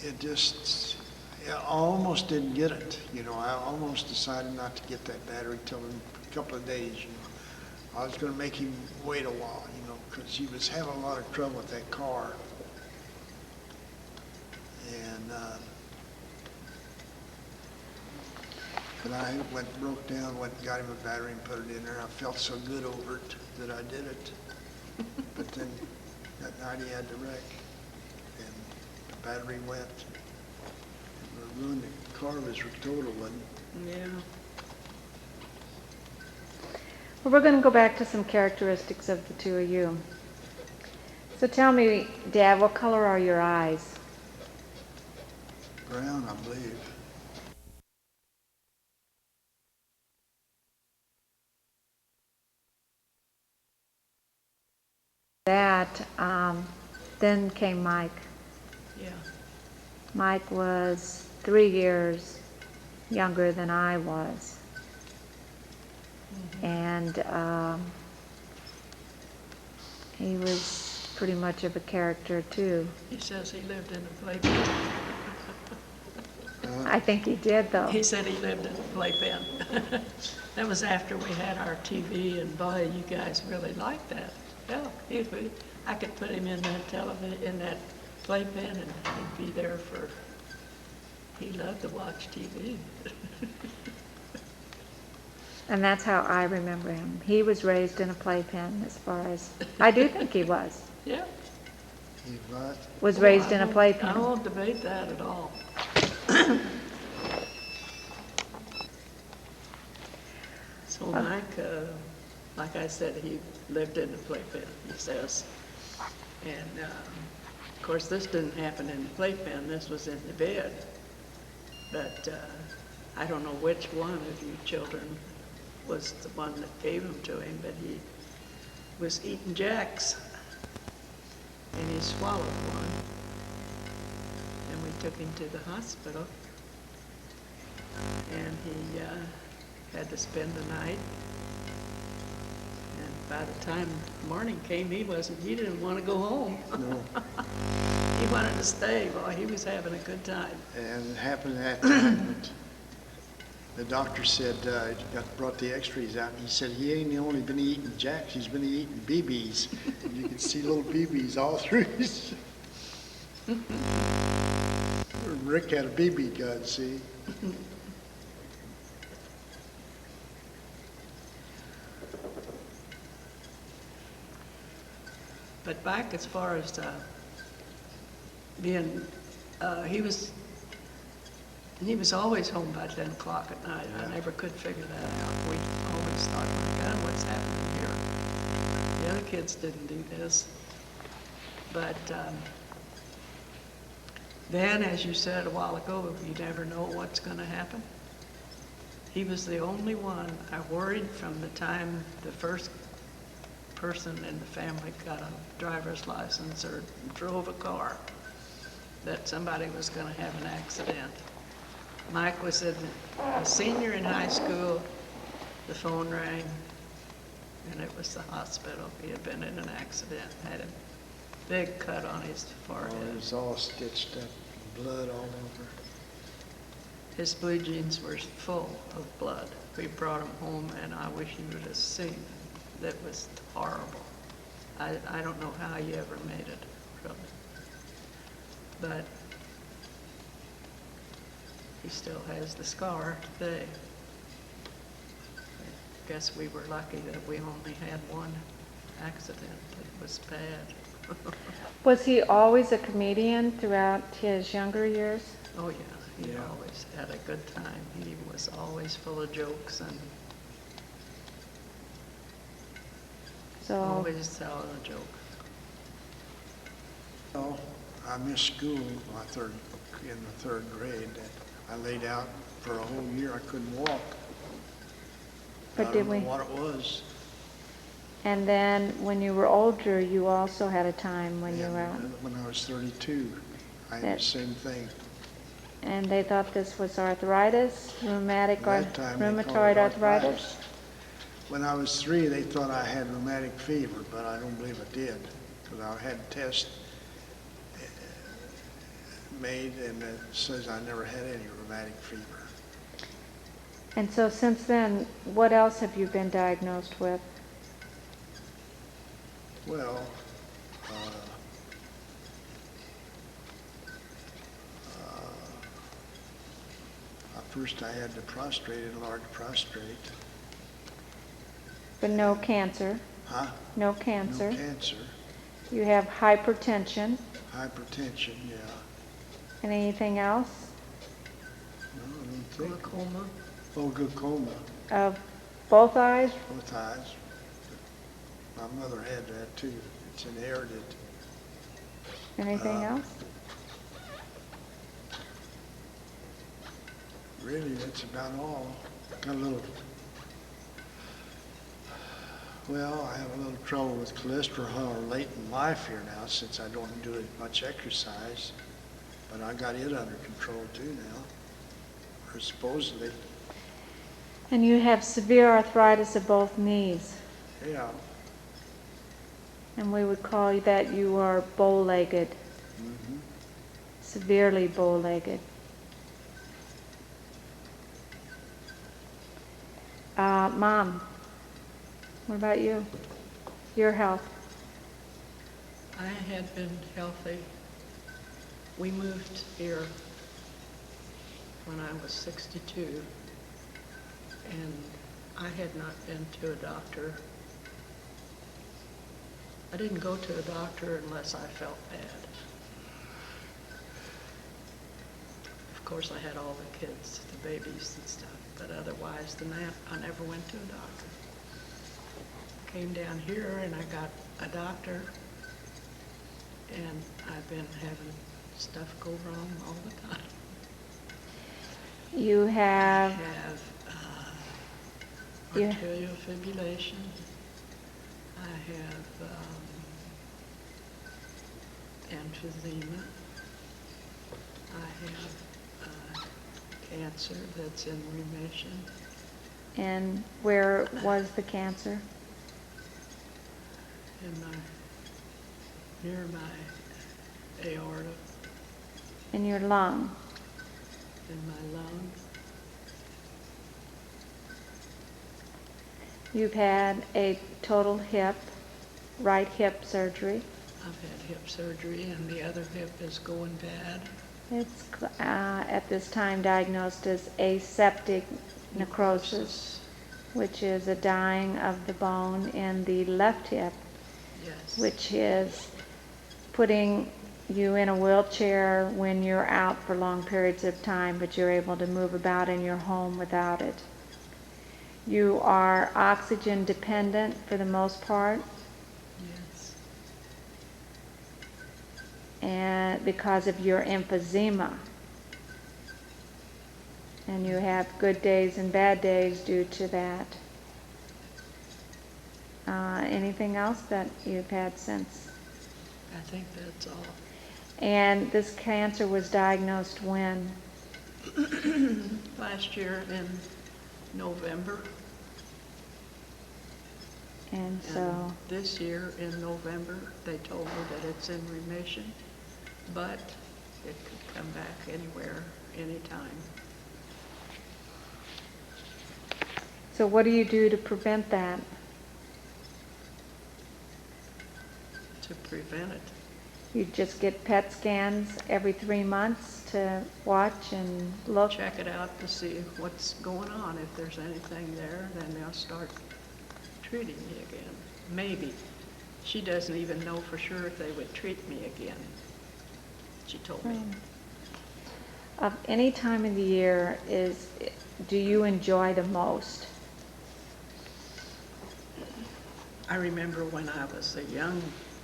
I almost didn't get it. You know, I almost decided not to get that battery till in a couple of days, you know. I was going to make him wait a while, you know, because he was having a lot of trouble with that car. And, but I broke down, went and got him a battery and put it in there. I felt so good over it that I did it. But then that night he had the wreck, and the battery went. It ruined the car was total, wasn't it? Yeah. Well, we're going to go back to some characteristics of the two of you. So tell me, Dad, what color are your eyes? Brown, I believe. that, then came Mike. Yeah. Mike was 3 years younger than I was. And he was pretty much of a character too. He says he lived in a playpen. I think he did though. He said he lived in a playpen. That was after we had our TV, and boy, you guys really liked that. Yeah, I could put him in that television, in that playpen, and he'd be there for. He loved to watch TV. And that's how I remember him. He was raised in a playpen as far as, I do think he was. Yeah. He what? Was raised in a I playpen. don't debate that at all. So Mike, like I said, he lived in the playpen, he says. And of course, this didn't happen in the playpen, this was in the bed. But I don't know which one of you children was the one that gave them to him, but he was eating Jacks, and he swallowed one. And we took him to the hospital, and he had to spend the night. And by the time morning came, he didn't want to go home. No. He wanted to stay. Boy, he was having a good time. And it happened at that time that the doctor said, brought the x-rays out, and he said he ain't only been eating Jacks, he's been eating BBs. And you could see little BBs all through his. Rick had a BB gun, see? But back as far as being, he was always home by 10 o'clock at night. Yeah. I never could figure that out. We always thought, my God, what's happening here? The other kids didn't do this. But then, as you said a while ago, you never know what's going to happen. He was the only one I worried from the time the first person in the family got a driver's license or drove a car, that somebody was going to have an accident. Mike was a senior in high school. The phone rang, and it was the hospital. He had been in an accident, had a big cut on his forehead. Oh, it was all stitched up, blood all over. His blue jeans were full of blood. We brought him home, and I wish you would have seen. That was horrible. I don't know how you ever made it, really. But he still has the scar today. I guess we were lucky that we only had one accident. It was bad. Was he always a comedian throughout his younger years? Oh, yeah. He always had a good time. He was always full of jokes and So, always telling a joke. Oh, I missed school in the third grade. I laid out for a whole year. I couldn't walk. But I did don't know we- what it was. and then when you were older, you also had a time when you And were out. when I was 32, I had That- the same thing. And they thought this was arthritis, rheumatic, That time they called it rheumatoid arthritis? When I was 3, they thought I had rheumatic fever, but I don't believe I did, because I had a test made, and it says I never had any rheumatic fever. And so since then, what else have you been diagnosed with? Well, first I had the prostate, enlarged prostate. But no cancer, Huh? no cancer. No cancer. You have hypertension, Hypertension, yeah. and anything else? No, I don't think. Glaucoma. Oh, glaucoma, Of both eyes? both eyes. My mother had that too. It's inherited. Anything else? Really, that's about all. Got a little, Well, I have a little trouble with cholesterol late in life here now since I don't do as much exercise. But I got it under control too now, or supposedly. And you have severe arthritis of both knees. Yeah. And we would call that you are bow-legged, Mm-hmm. severely bow-legged. Mom, what about you? Your health? I had been healthy. We moved here when I was 62, and I had not been to a doctor. I didn't go to a doctor unless I felt bad. Of course, I had all the kids, the babies and stuff, but otherwise than that, I never went to a doctor. Came down here and I got a doctor, and I've been having stuff go wrong all the time. You I have, have Yeah. arterial fibrillation. I have emphysema. I have cancer that's in remission. and where was the cancer? In my, near my aorta, In your lung. in my lungs. You've had a total right hip surgery. I've had hip surgery, and the other hip is going bad. It's at this time diagnosed as aseptic necrosis, which is a dying of the bone in the left hip, Yes. which is putting you in a wheelchair when you're out for long periods of time, but you're able to move about in your home without it. You are oxygen dependent for the most part, Yes. and because of your emphysema. And you have good days and bad days due to that. Anything else that you've had since? I think that's all. And this cancer was diagnosed when? Last year in November. And so, And this year in November, they told me that it's in remission, but it could come back anywhere, anytime. so what do you do to prevent that? To prevent it. You just get PET scans every 3 months to watch and look? Check it out to see what's going on. If there's anything there, then they'll start treating me again. Maybe. She doesn't even know for sure if they would treat me again. She told me. Of any time of the year, do you enjoy the most? I remember when I was a young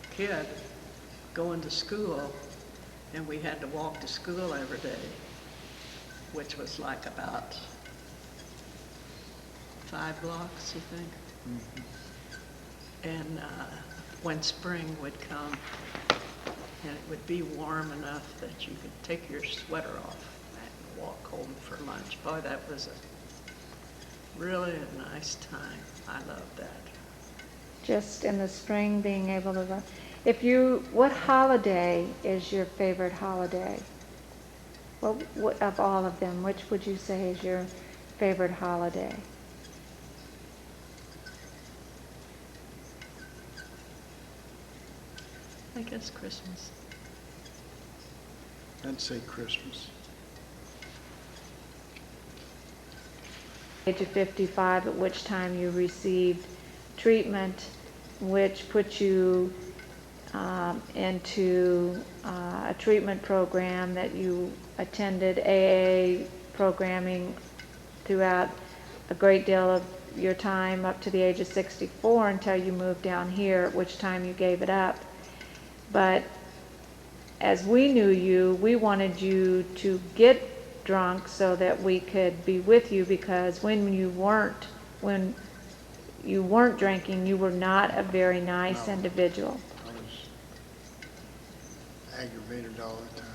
kid going to school, and we had to walk to school every day, which was like about 5 blocks, you think? Mm-hmm. And when spring would come, and it would be warm enough that you could take your sweater off and walk home for lunch. Boy, that was really a nice time. I loved that. Just in the spring, being able to run. What holiday is your favorite holiday? What of all of them, which would you say is your favorite holiday? I guess Christmas. I'd say Christmas. Age of 55, at which time you received treatment, which put you into a treatment program that you attended AA programming throughout a great deal of your time up to the age of 64 until you moved down here, at which time you gave it up. But as we knew you, we wanted you to get drunk so that we could be with you, because when you weren't drinking, you were not a very nice No. individual. I was aggravated all the time.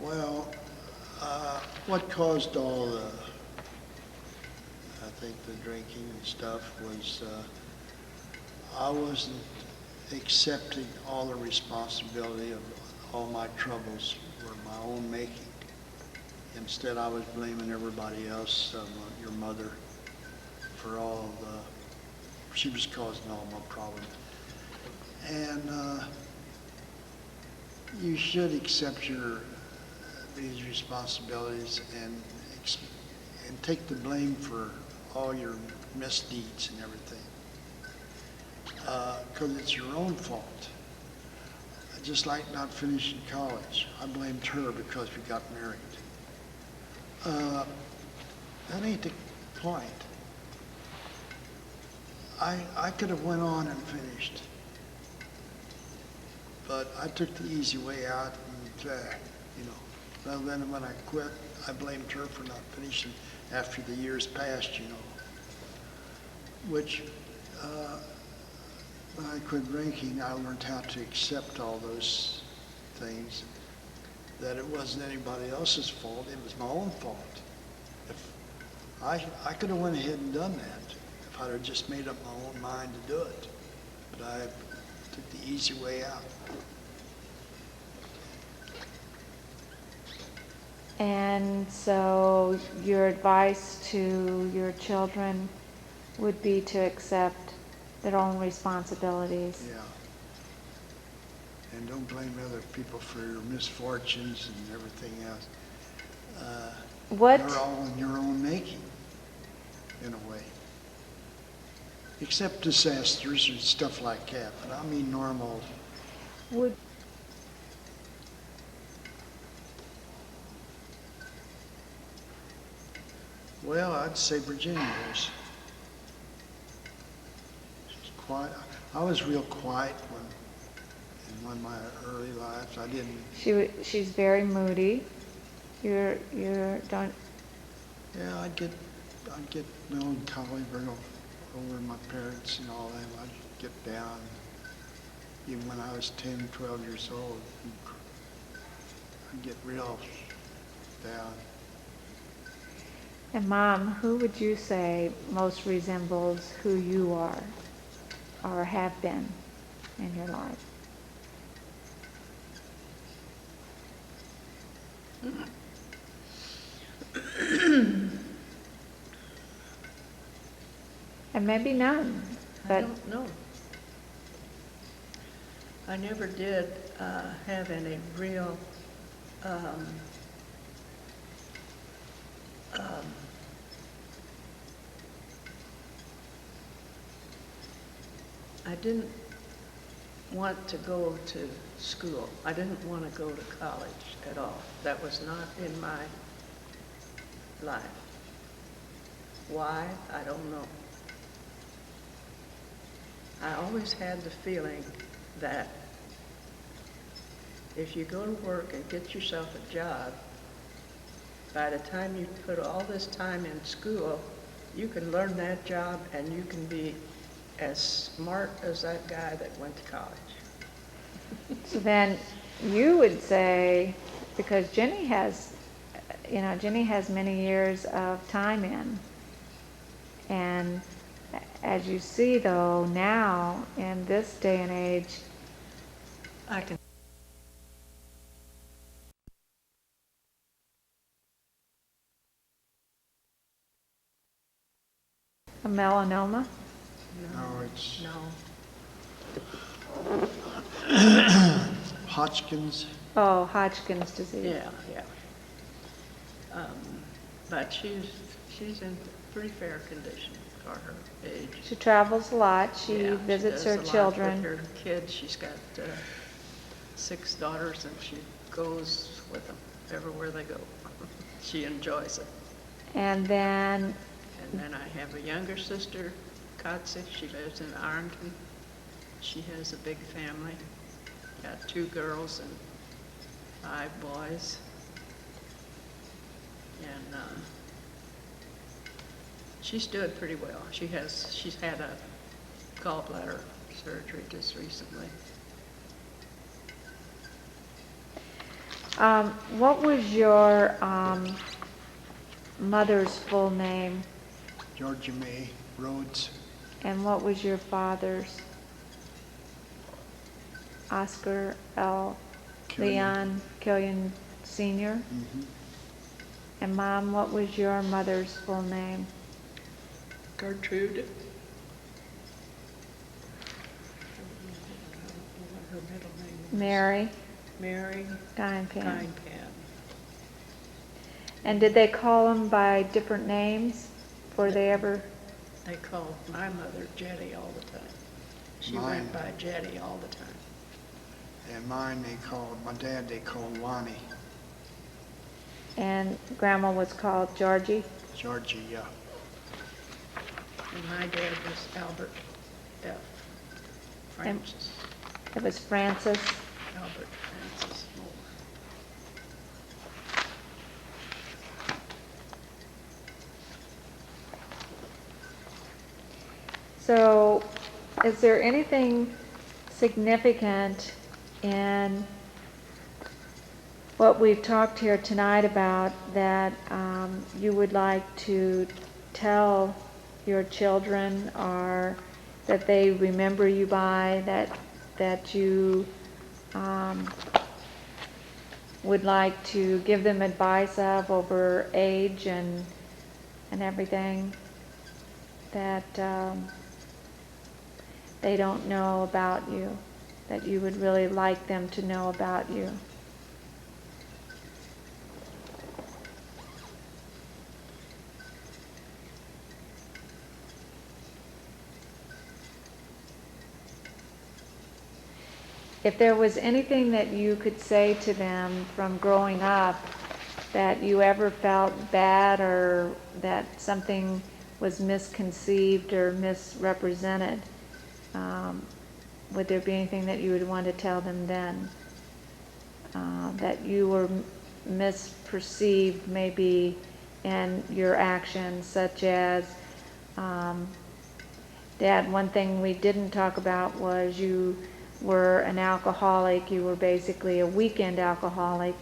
Well, what caused all the, I think the drinking and stuff was, I wasn't accepting all the responsibility of all my troubles were my own making. Instead, I was blaming everybody else, your mother, for all the, she was causing all my problems. And you should accept these responsibilities and take the blame for all your misdeeds and everything. Because it's your own fault. Just like not finishing college. I blamed her because we got married. That ain't the point. I could have went on and finished. But I took the easy way out and, well, then when I quit, I blamed her for not finishing after the years passed, Which, when I quit drinking, I learned how to accept all those things, that it wasn't anybody else's fault, it was my own fault. If I could have went ahead and done that if I'd have just made up my own mind to do it. But I took the easy way out. And so your advice to your children would be to accept their own responsibilities. Yeah. And don't blame other people for your misfortunes and everything else. What? They're all in your own making, in a way. Except disasters and stuff like that, but I mean normal. Would Well, I'd say Virginia is. She's quiet. I was real quiet in one of my early lives. I didn't. she's very moody. You're don't. Yeah, I'd get melancholy over my parents and all that. I'd get down. Even when I was 10, 12 years old, I'd get real down. And Mom, who would you say most resembles who you are or have been in your life? And maybe none, I but don't know. I never did have any real I didn't want to go to school. I didn't want to go to college at all. That was not in my life. Why? I don't know. I always had the feeling that if you go to work and get yourself a job, by the time you put all this time in school, you can learn that job and you can be as smart as that guy that went to college. so then you would say, because Jenny has many years of time in, and as you see though now in this day and age, I can. a melanoma. No, it's No. Hodgkin's. Oh, Hodgkin's disease. Yeah. But she's in pretty fair condition for her age. She travels a lot. She Yeah, visits does her a lot children. with her kids. She's got 6 daughters, and she goes with them everywhere they go. She enjoys it. And then, And then I have a younger sister, Katsi. She lives in Arlington. She has a big family. Got 2 girls and 5 boys. And She's doing pretty well. She's had a gallbladder surgery just recently. What was your mother's full name, Georgia May Rhodes. and what was your father's? Oscar L. Leon Killian Sr. And Mom, what was your mother's full name? Gertrude. Her middle name is Mary Mary Guinpan. Guinpan. And did they call them by different names? Or they ever? They called my mother Jetty all the time. She Mine. went by Jetty all the time. And mine, my dad, they called Wani. And Grandma was called Georgie? Georgie, yeah. And my dad was Albert F. Francis. It was Francis. Albert Francis Moore. So, is there anything significant in what we've talked here tonight about that you would like to tell your children, or that they remember you by, that you would like to give them advice of over age and everything that they don't know about you, that you would really like them to know about you? If there was anything that you could say to them from growing up that you ever felt bad, or that something was misconceived or misrepresented, would there be anything that you would want to tell them then? That you were misperceived maybe in your actions, such as, Dad, one thing we didn't talk about was you were an alcoholic. You were basically a weekend alcoholic,